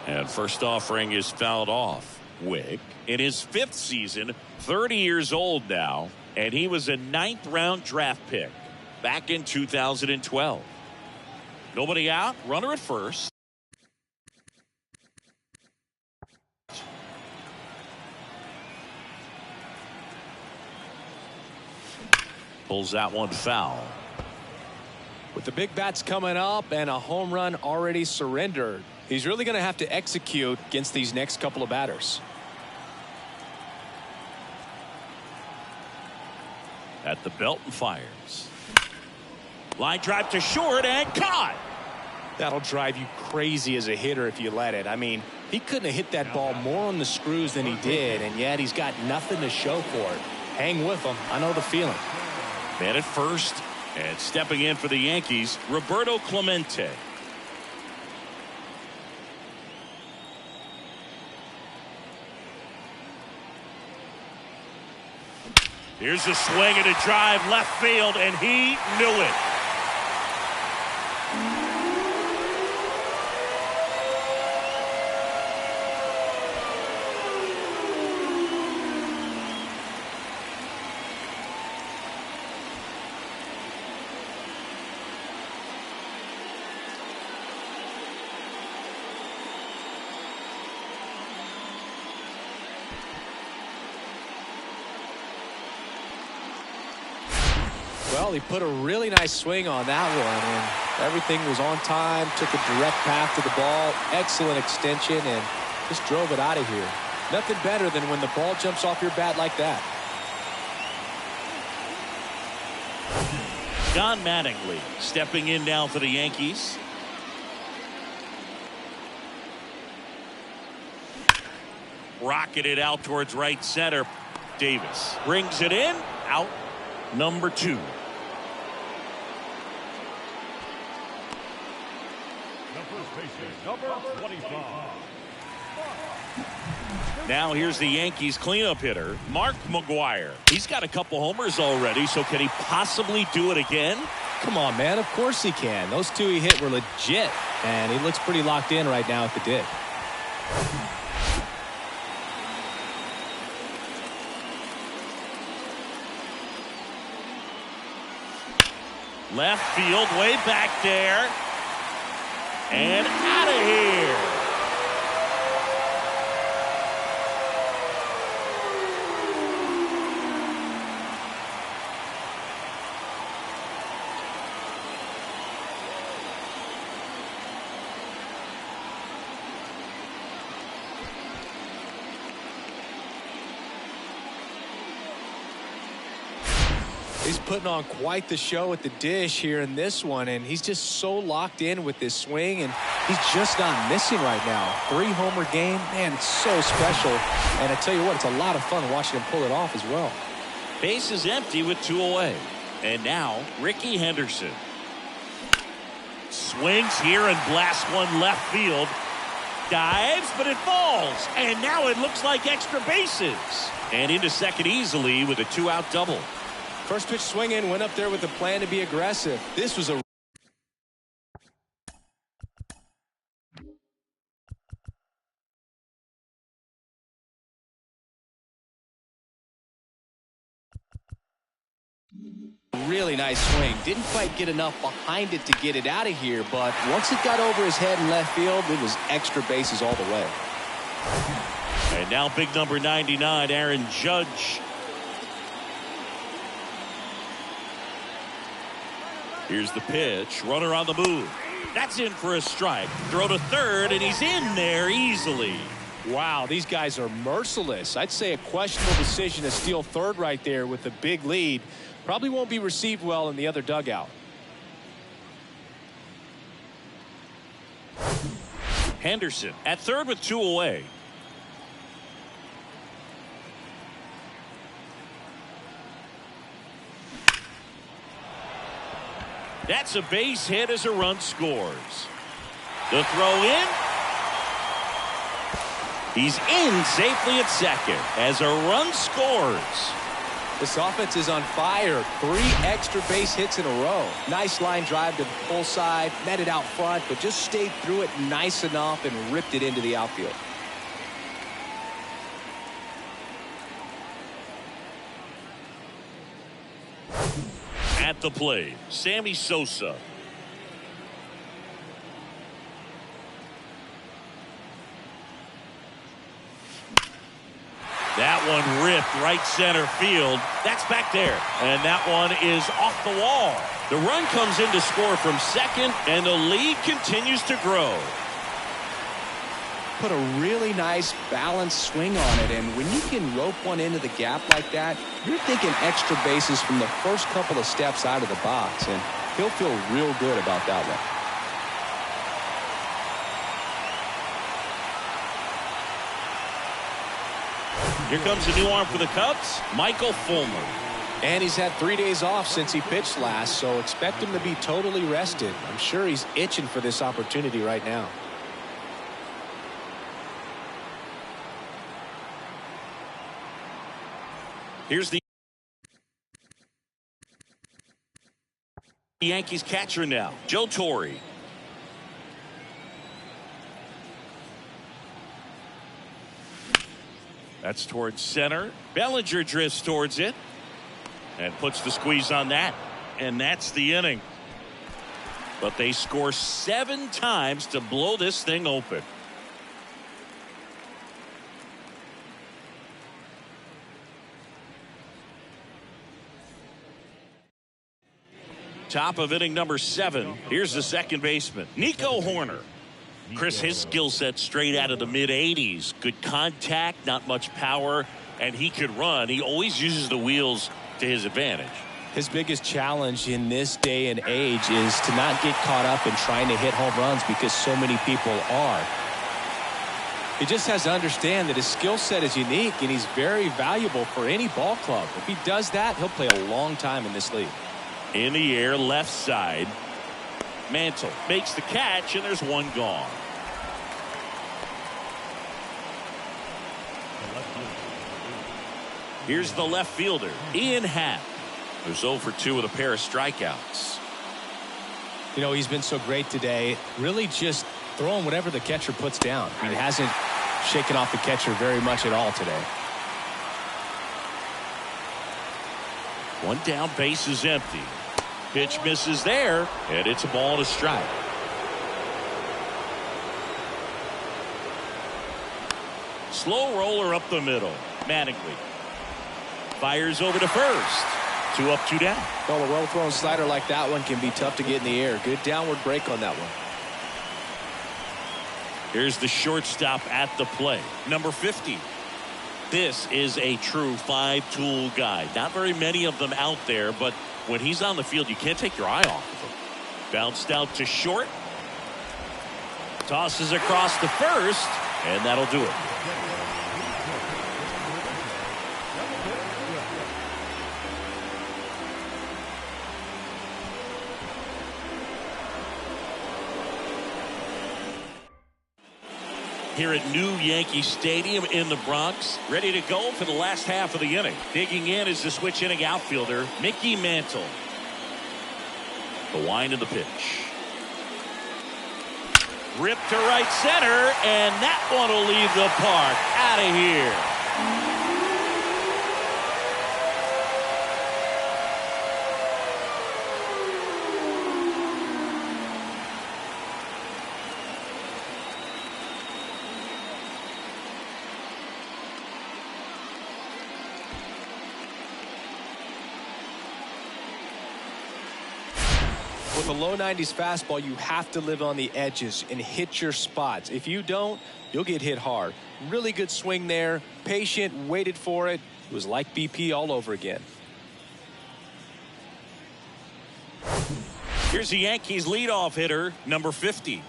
And first offering is fouled off. Wick in his 5th season, 30 years old now, and he was a 9th round draft pick back in 2012. Nobody out, runner at first. Pulls that one foul. With the big bats coming up and a home run already surrendered, he's really going to have to execute against these next couple of batters. At the belt and fires. Line drive to short and caught. That'll drive you crazy as a hitter if you let it. I mean, he couldn't have hit that ball more on the screws than he did, and yet he's got nothing to show for it. Hang with him. I know the feeling. Man at first, and stepping in for the Yankees, Roberto Clemente. Here's a swing and a drive left field, and he knew it. Well, he put a really nice swing on that one, and everything was on time, took a direct path to the ball, excellent extension, and just drove it out of here. Nothing better than when the ball jumps off your bat like that. Don Mattingly stepping in now for the Yankees. Rocketed out towards right center. Davis brings it in. Out number 2. Number 25. Now here's the Yankees cleanup hitter, Mark McGwire. He's got a couple homers already, so can he possibly do it again? Come on, man. Of course he can. Those 2 he hit were legit, and he looks pretty locked in right now at the dig. Left field, way back there. And out of here. He's putting on quite the show at the dish here in this one, and he's just so locked in with this swing, and He's just not missing right now. 3-homer game, man, it's so special. And I tell you what, it's a lot of fun watching him pull it off as well. Base is empty with 2 away. And now Ricky Henderson swings here and blasts one left field. Dives, but it falls. And now it looks like extra bases. And into second easily with a 2-out double. First pitch swinging, went up there with a plan to be aggressive. This was a really nice swing. Didn't quite get enough behind it to get it out of here, but once it got over his head in left field, it was extra bases all the way. And now big number 99, Aaron Judge. Here's the pitch. Runner on the move. That's in for a strike. Throw to third, and he's in there easily. Wow, these guys are merciless. I'd say a questionable decision to steal third right there with a big lead. Probably won't be received well in the other dugout. Henderson at third with 2 away. That's a base hit as a run scores. The throw in. He's in safely at second as a run scores. This offense is on fire. 3 extra base hits in a row. Nice line drive to the pull side, met it out front, but just stayed through it nice enough and ripped it into the outfield. At the plate, Sammy Sosa. That one ripped right center field. That's back there. And that one is off the wall. The run comes in to score from second, and the lead continues to grow. Put a really nice balanced swing on it, and when you can rope one into the gap like that, you're thinking extra bases from the first couple of steps out of the box, and he'll feel real good about that one. Here comes a new arm for the Cubs, Michael Fulmer. And he's had 3 days off since he pitched last, so expect him to be totally rested. I'm sure he's itching for this opportunity right now. Here's the Yankees catcher now, Joe Torre. That's towards center. Bellinger drifts towards it and puts the squeeze on that. And that's the inning. But they score 7 times to blow this thing open. Top of inning number 7. Here's the second baseman, Nico Horner. Chris, his skill set straight out of the mid-80s. Good contact, not much power, and he could run. He always uses the wheels to his advantage. His biggest challenge in this day and age is to not get caught up in trying to hit home runs because so many people are. He just has to understand that his skill set is unique and he's very valuable for any ball club. If he does that, he'll play a long time in this league. In the air, left side. Mantle makes the catch, and there's one gone. Here's the left fielder, Ian Happ, who's 0 for 2 with a pair of strikeouts. You know, he's been so great today. Really just throwing whatever the catcher puts down. I mean, he hasn't shaken off the catcher very much at all today. One down, base is empty. Pitch misses there, and it's a ball and a strike. Slow roller up the middle. Mattingly fires over to first. 2 up, 2 down. Well, a well-thrown slider like that one can be tough to get in the air. Good downward break on that one. Here's the shortstop at the plate, number 50. This is a true 5-tool guy. Not very many of them out there, but when he's on the field, you can't take your eye off of him. Bounced out to short. Tosses across to first, and that'll do it. Here at new Yankee Stadium in the Bronx, ready to go for the last half of the inning. Digging in is the switch inning outfielder, Mickey Mantle. The wind of the pitch. Ripped to right center, and that one will leave the park. Out of here. With a low 90s fastball, you have to live on the edges and hit your spots. If you don't, you'll get hit hard. Really good swing there. Patient, waited for it. It was like BP all over again. Here's the Yankees leadoff hitter, number 50.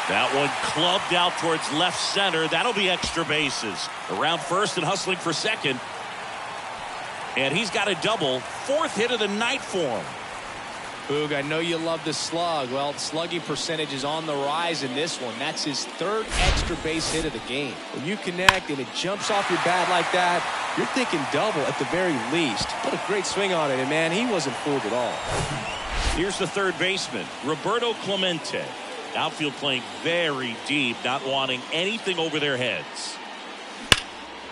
That one clubbed out towards left center. That'll be extra bases. Around first and hustling for second. And he's got a double. Fourth hit of the night for him. Boog, I know you love the slug. Well, slugging percentage is on the rise in this one. That's his third extra base hit of the game. When you connect and it jumps off your bat like that, you're thinking double at the very least. What a great swing on it, and man, he wasn't fooled at all. Here's the third baseman, Roberto Clemente. Outfield playing very deep, not wanting anything over their heads.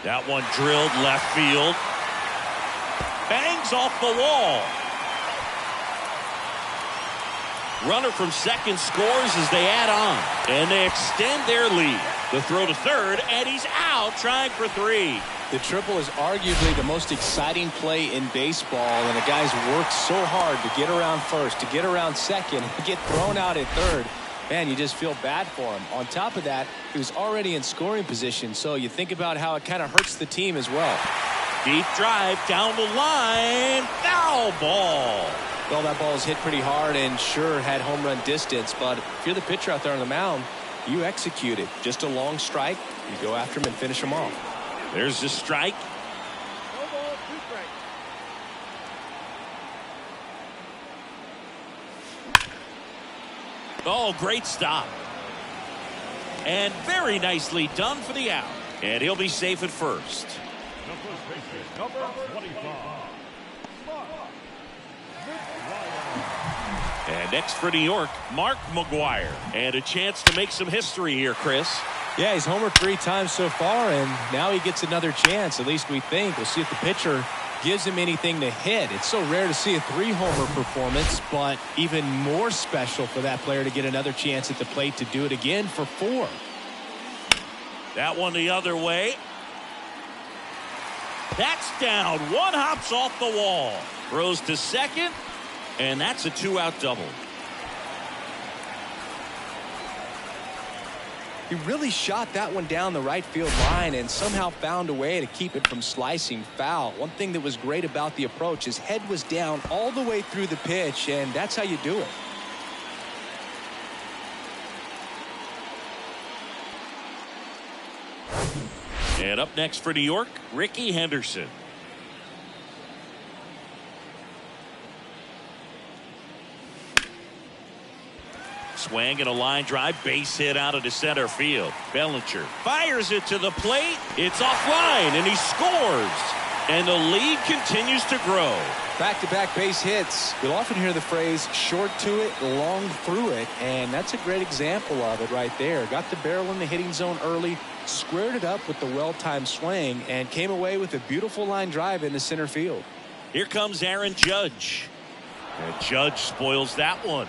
That one drilled left field. Bangs off the wall. Runner from second scores as they add on. And they extend their lead. The throw to third, and he's out trying for three. The triple is arguably the most exciting play in baseball, and the guys worked so hard to get around first, to get around second, and get thrown out at third. Man, you just feel bad for him. On top of that, he was already in scoring position, so you think about how it kind of hurts the team as well. Deep drive down the line. Foul ball. Well, that ball was hit pretty hard and sure had home run distance, but if you're the pitcher out there on the mound, you execute it. Just a long strike. You go after him and finish him off. There's the strike. Oh, great stop. And very nicely done for the out. And he'll be safe at first. Number 25. And next for New York, Mark McGwire. And a chance to make some history here, Chris. Yeah, he's homered 3 times so far, and now he gets another chance, at least we think. We'll see if the pitcher gives him anything to hit. It's so rare to see a 3-homer performance, but even more special for that player to get another chance at the plate to do it again for 4. That one the other way. That's down. One hops off the wall. Throws to second, and that's a 2-out double. He really shot that one down the right field line and somehow found a way to keep it from slicing foul. One thing that was great about the approach, his head was down all the way through the pitch, and that's how you do it. And up next for New York, Ricky Henderson. Swing and a line drive, base hit out into center field. Bellinger fires it to the plate. It's offline, and he scores. And the lead continues to grow. Back-to-back base hits. You'll often hear the phrase short to it, long through it, and that's a great example of it right there. Got the barrel in the hitting zone early, squared it up with the well-timed swing, and came away with a beautiful line drive into center field. Here comes Aaron Judge. And Judge spoils that one.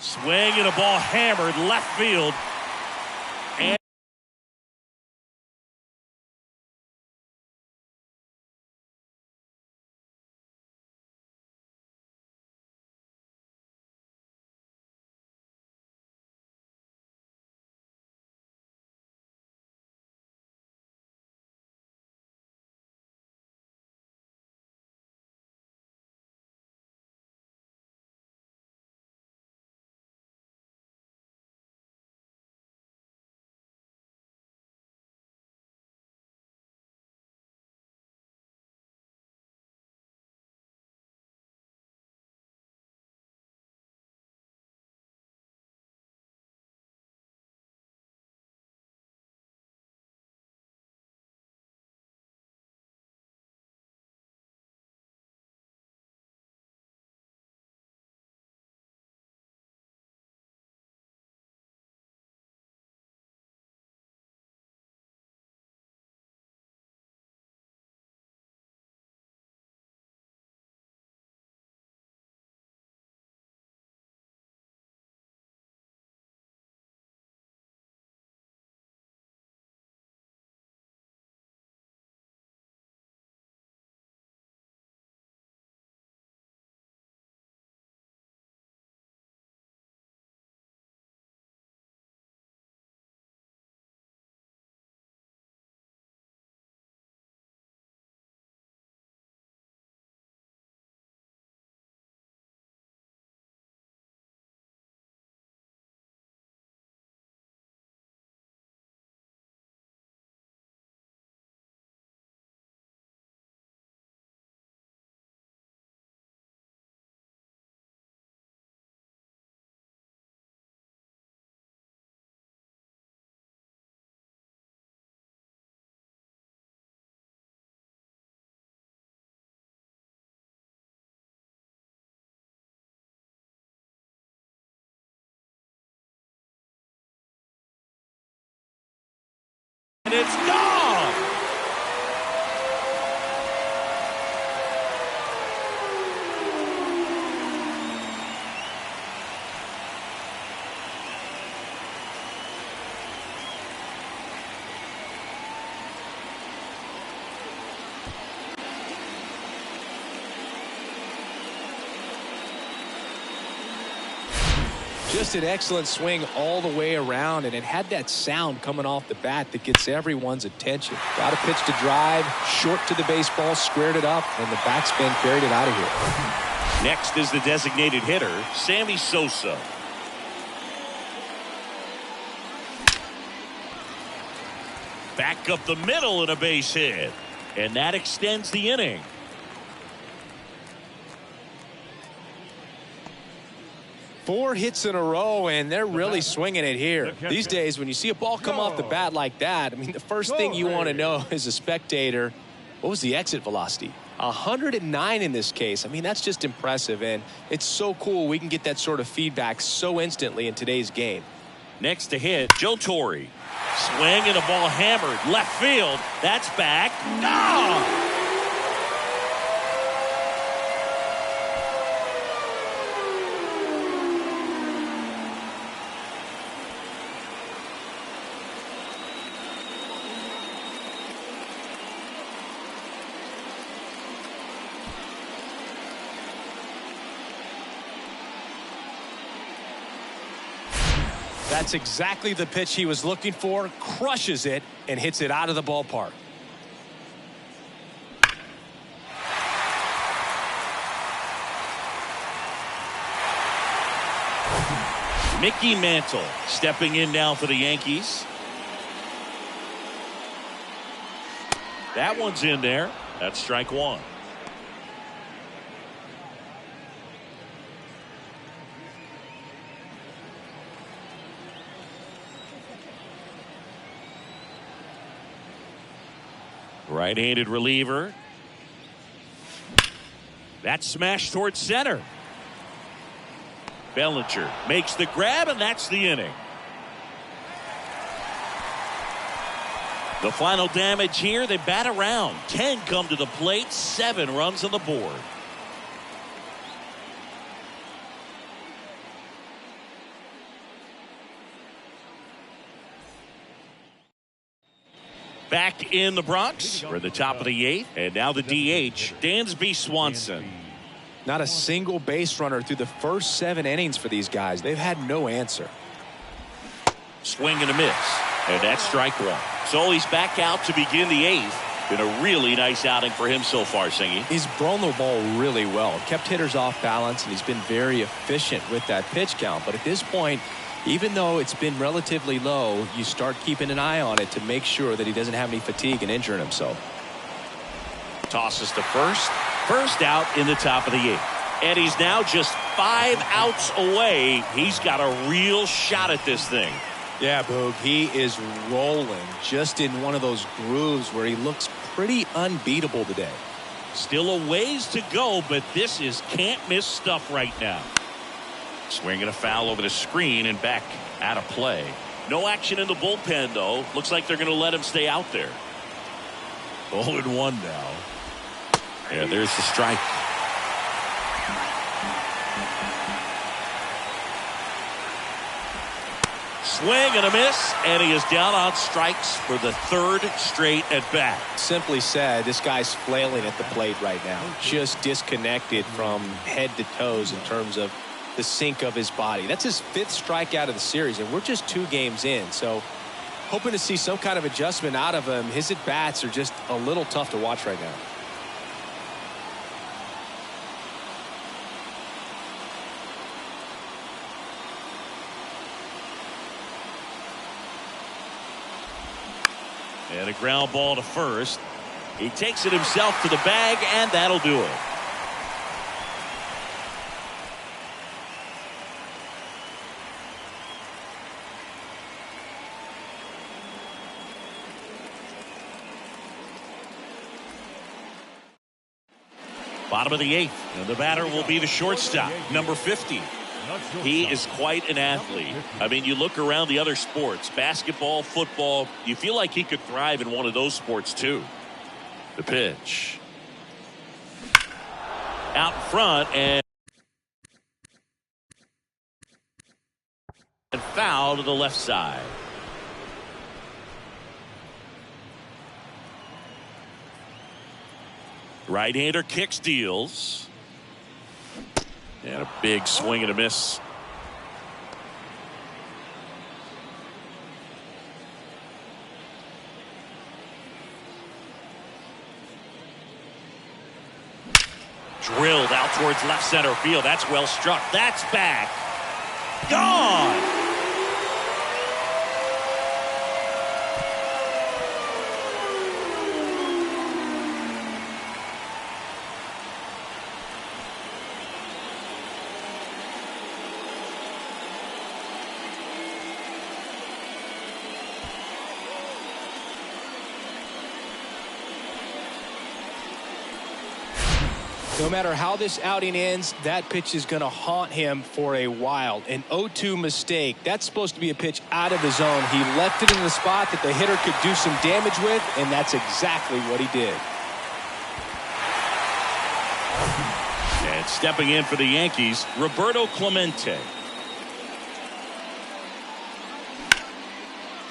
Swing and a ball hammered left field. And it's gone. Just an excellent swing all the way around, and it had that sound coming off the bat that gets everyone's attention. Got a pitch to drive, short to the baseball, squared it up, and the backspin carried it out of here. Next is the designated hitter, Sammy Sosa. Back up the middle and a base hit. And that extends the inning. Four hits in a row, and they're really swinging it here. These days, when you see a ball come off the bat like that, I mean, the first thing you want to know as a spectator, what was the exit velocity? 109 in this case. I mean, that's just impressive, and it's so cool we can get that sort of feedback so instantly in today's game. Next to hit, Joe Torre. Swing and a ball hammered. Left field. That's back. Gone! That's exactly the pitch he was looking for. Crushes it and hits it out of the ballpark. Mickey Mantle stepping in now for the Yankees. That one's in there. That's strike one. Right-handed reliever. That's smashed towards center. Bellinger makes the grab, and that's the inning. The final damage here, they bat around. 10 come to the plate, 7 runs on the board. Back in the Bronx. We're at the top of the 8th. And now the DH, Dansby Swanson. Not a single base runner through the first 7 innings for these guys. They've had no answer. Swing and a miss. And that's strike one. So he's back out to begin the 8th. Been a really nice outing for him so far, Singy. He's thrown the ball really well. Kept hitters off balance, and he's been very efficient with that pitch count. But at this point, even though it's been relatively low, you start keeping an eye on it to make sure that he doesn't have any fatigue and injuring himself. Tosses to first. First out in the top of the 8th. And he's now just 5 outs away. He's got a real shot at this thing. Yeah, Boog, he is rolling just in one of those grooves where he looks pretty unbeatable today. Still a ways to go, but this is can't miss stuff right now. Swinging a foul over the screen and back out of play. No action in the bullpen, though. Looks like they're going to let him stay out there. 0-1 now. Yeah, there's the strike. Swing and a miss, and he is down on strikes for the 3rd straight at bat. Simply said, this guy's flailing at the plate right now. Just disconnected from head to toes in terms of the sink of his body. That's his 5th strikeout of the series, and we're just 2 games in. So hoping to see some kind of adjustment out of him. His at-bats are just a little tough to watch right now. And a ground ball to first. He takes it himself to the bag, and that'll do it. Bottom of the 8th, and the batter will be the shortstop, number 50. He is quite an athlete. I mean, you look around the other sports, basketball, football, you feel like he could thrive in one of those sports too. The pitch. Out in front and foul to the left side. Right-hander kicks, deals. And a big swing and a miss. Drilled out towards left center field. That's well struck. That's back. Gone. No matter how this outing ends, that pitch is going to haunt him for a while. An 0-2 mistake. That's supposed to be a pitch out of the zone. He left it in the spot that the hitter could do some damage with, and that's exactly what he did. And stepping in for the Yankees, Roberto Clemente.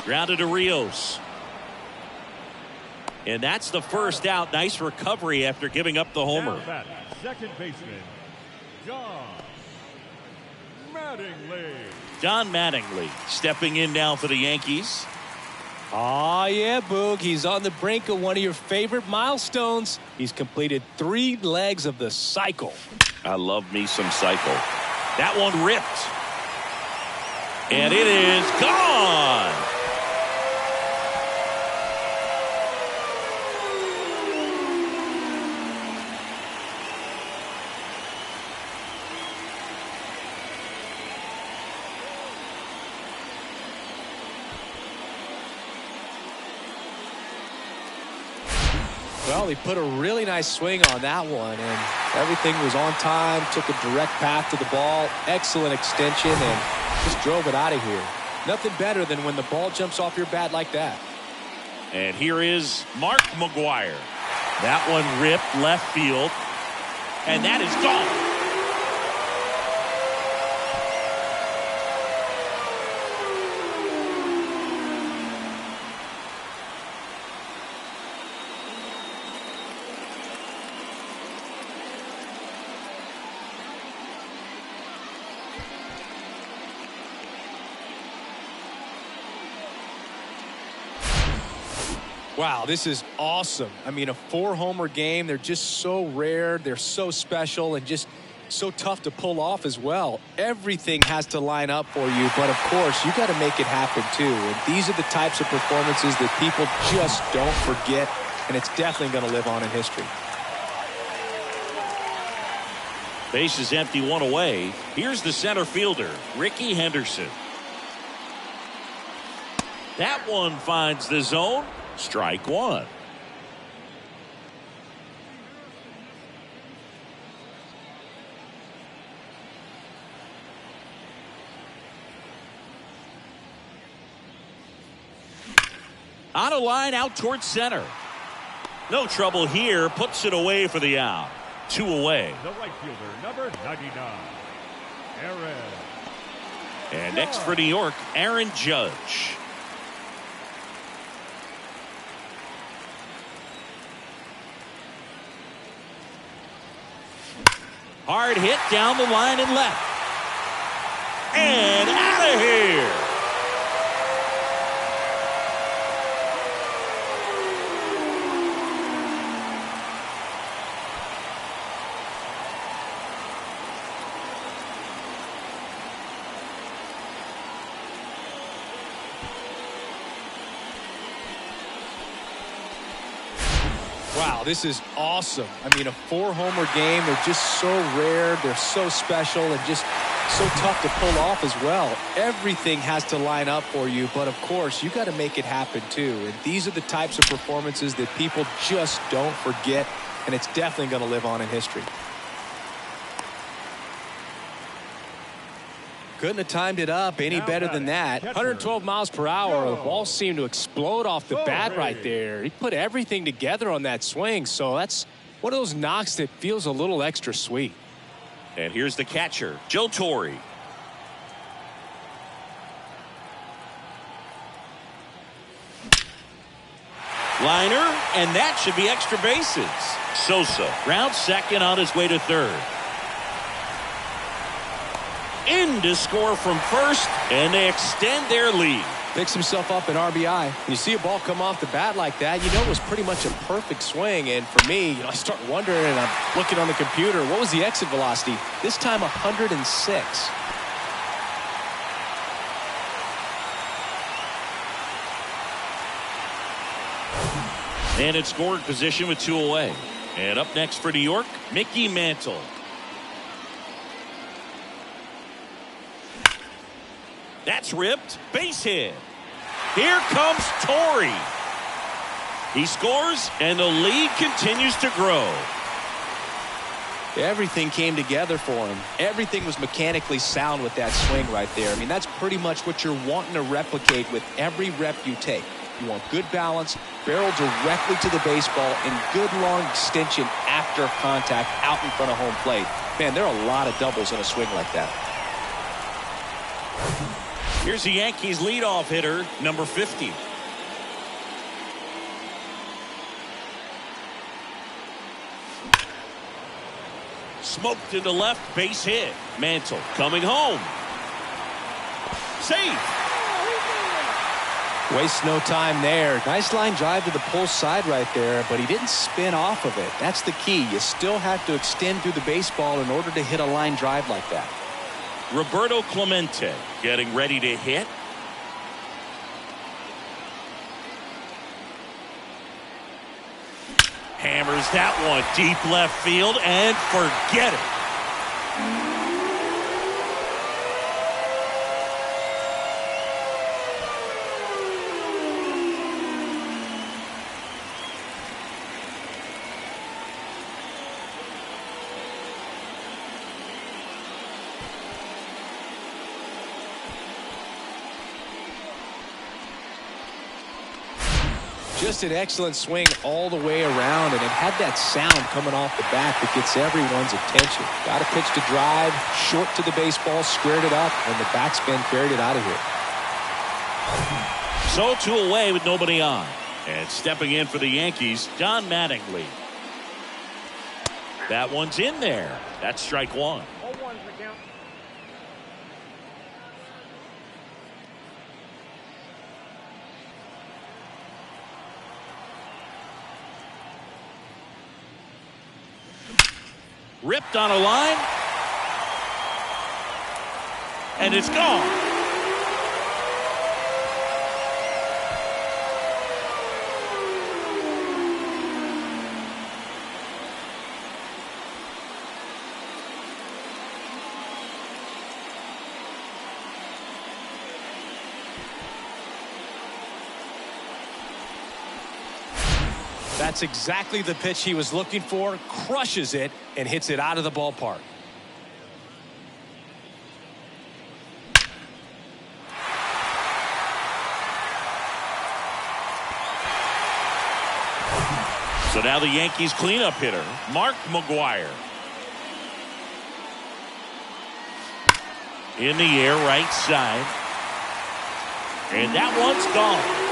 Grounded to Rios. And that's the first out. Nice recovery after giving up the homer. Second baseman, John Mattingly. John Mattingly stepping in now for the Yankees. Oh, yeah, Boog. He's on the brink of one of your favorite milestones. He's completed 3 legs of the cycle. I love me some cycle. That one ripped. And it is gone. Well, he put a really nice swing on that one, and everything was on time, took a direct path to the ball, excellent extension, and just drove it out of here. Nothing better than when the ball jumps off your bat like that. And here is Mark McGwire. That one ripped left field, and that is gone. Wow, this is awesome. I mean, a 4-homer game. They're just so rare. They're so special and just so tough to pull off as well. Everything has to line up for you, but of course, you got to make it happen too. And these are the types of performances that people just don't forget, and it's definitely going to live on in history. Base is empty, 1 away. Here's the center fielder, Ricky Henderson. That one finds the zone. Strike 1. On a line out towards center. No trouble here. Puts it away for the out. 2 away. The right fielder, number 99, Aaron. And next for New York, Aaron Judge. Hard hit down the line and left. And out of here. Wow, this is awesome. I mean, a 4-homer game. They're just so rare. They're so special and just so tough to pull off as well. Everything has to line up for you, but of course, you got to make it happen too. And these are the types of performances that people just don't forget, and it's definitely going to live on in history. Couldn't have timed it up any better than that. 112 miles per hour. The ball seemed to explode off the bat right there. He put everything together on that swing, so that's one of those knocks that feels a little extra sweet. And here's the catcher, Joe Torre. Liner, and that should be extra bases. Sosa rounds second on his way to third. In to score from first, and they extend their lead. Picks himself up an RBI. When you see a ball come off the bat like that, you know it was pretty much a perfect swing. And for me, I start wondering, and I'm looking on the computer, what was the exit velocity? This time 106. And in scoring position with 2 away. And up next for New York, Mickey Mantle. That's ripped. Base hit. Here comes Torre. He scores, and the lead continues to grow. Everything came together for him. Everything was mechanically sound with that swing right there. I mean, that's pretty much what you're wanting to replicate with every rep you take. You want good balance, barrel directly to the baseball, and good long extension after contact out in front of home plate. Man, there are a lot of doubles in a swing like that. Here's the Yankees leadoff hitter, number 50. Smoked into left, base hit. Mantle coming home. Safe. Wastes no time there. Nice line drive to the pull side right there, but he didn't spin off of it. That's the key. You still have to extend through the baseball in order to hit a line drive like that. Roberto Clemente getting ready to hit. Hammers that one deep left field and forget it. Just an excellent swing all the way around, and it had that sound coming off the bat that gets everyone's attention. Got a pitch to drive, short to the baseball, squared it up, and the backspin carried it out of here. So 2 away with nobody on. And stepping in for the Yankees, Don Mattingly. That one's in there. That's strike 1. Ripped on a line. And it's gone. That's exactly the pitch he was looking for. Crushes it and hits it out of the ballpark. So now the Yankees cleanup hitter, Mark McGwire. In the air, right side. And that one's gone.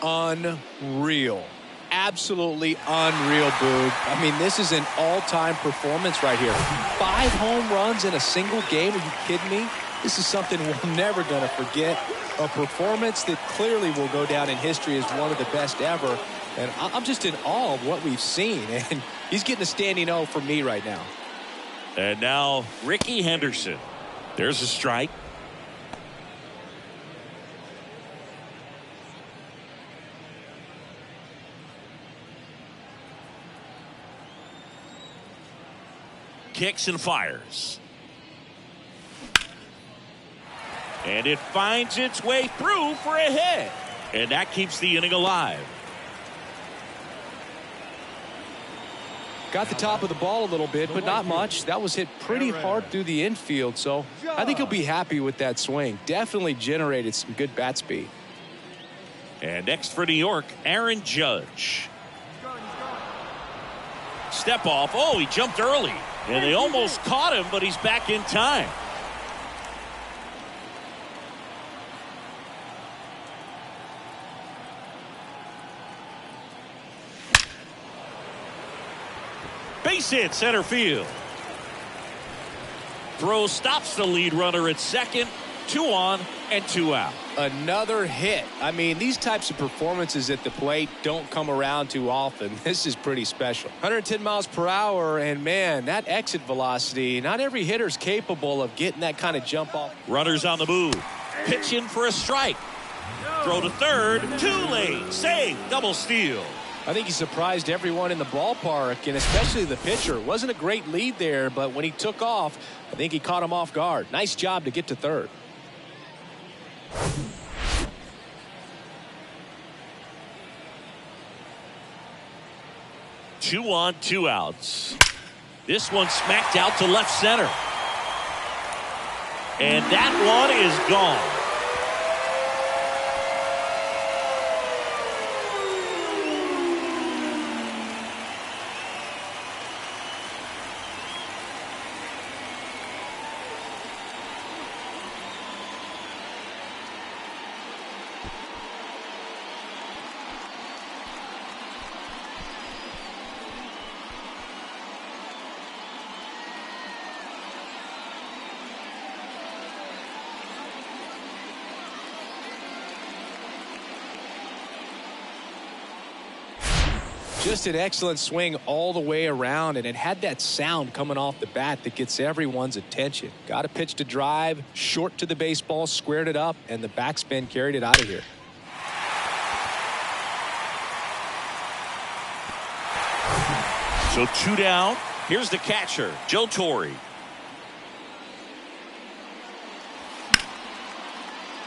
Unreal. Absolutely unreal, Boog. I mean, this is an all-time performance right here. 5 home runs in a single game. Are you kidding me? This is something we're never going to forget. A performance that clearly will go down in history as one of the best ever. And I'm just in awe of what we've seen. And he's getting a standing O for me right now. And now Ricky Henderson. There's a strike. kicks and fires. And it finds its way through for a hit. And that keeps the inning alive. Got the top of the ball a little bit, but not much. That was hit pretty hard through the infield, so I think he'll be happy with that swing. Definitely generated some good bat speed. And next for New York, Aaron Judge. Step off. Oh, he jumped early. And they almost caught him, but he's back in time. Base hit center field. Throw stops the lead runner at second. 2 on and 2 out. Another hit. I mean, these types of performances at the plate don't come around too often. This is pretty special. 110 miles per hour, and man, that exit velocity, not every hitter's capable of getting that kind of jump off. Runners on the move. Pitch in for a strike. Throw to third. Too late. Save. Double steal. I think he surprised everyone in the ballpark, and especially the pitcher. Wasn't a great lead there, but when he took off, I think he caught him off guard. Nice job to get to third. Two on, 2 outs. This one smacked out to left center. And that one is gone. Just an excellent swing all the way around, and it had that sound coming off the bat that gets everyone's attention. Got a pitch to drive, short to the baseball, squared it up, and the backspin carried it out of here. So 2 down. Here's the catcher, Joe Torre.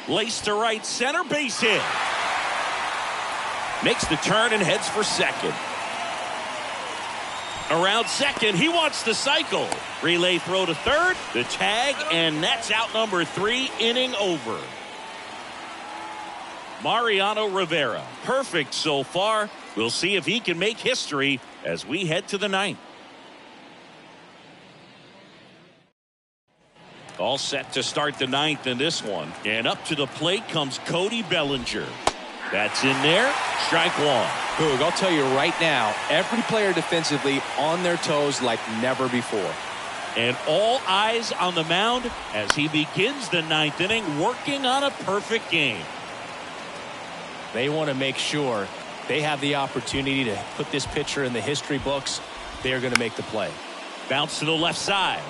Laced to right center, base hit. Makes the turn and heads for second. Around second, he wants the cycle. Relay throw to third, the tag, and that's out number 3, inning over. Mariano Rivera, perfect so far. We'll see if he can make history as we head to the 9th. All set to start the 9th in this one. And up to the plate comes Cody Bellinger. That's in there. Strike 1. Boog, I'll tell you right now, every player defensively on their toes like never before. And all eyes on the mound as he begins the 9th inning, working on a perfect game. They want to make sure they have the opportunity to put this pitcher in the history books. They're going to make the play. Bounce to the left side.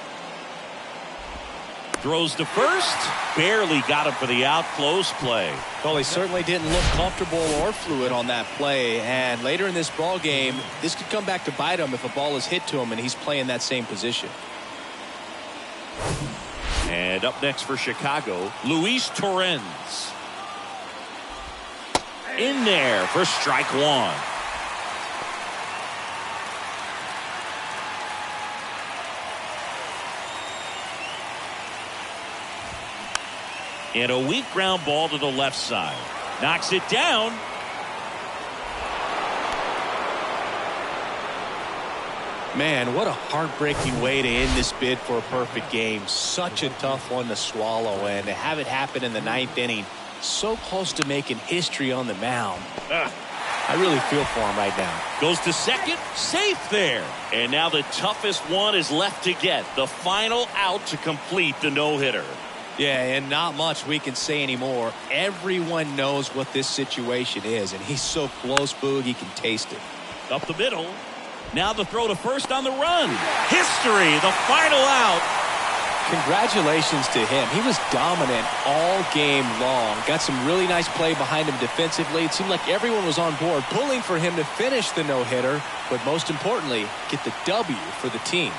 Throws to first. Barely got him for the out. Close play. Well, he certainly didn't look comfortable or fluid on that play. And later in this ball game, this could come back to bite him if a ball is hit to him and he's playing that same position. And up next for Chicago, Luis Torrens. In there for strike 1. And a weak ground ball to the left side. Knocks it down. Man, what a heartbreaking way to end this bid for a perfect game. Such a tough one to swallow, and to have it happen in the 9th inning, so close to making history on the mound. I really feel for him right now. Goes to second, safe there. And now the toughest one is left to get. The final out to complete the no-hitter. Yeah, and not much we can say anymore. Everyone knows what this situation is, and he's so close, Boog, he can taste it. Up the middle. Now the throw to first on the run. History, the final out. Congratulations to him. He was dominant all game long. Got some really nice play behind him defensively. It seemed like everyone was on board, pulling for him to finish the no-hitter, but most importantly, get the W for the team.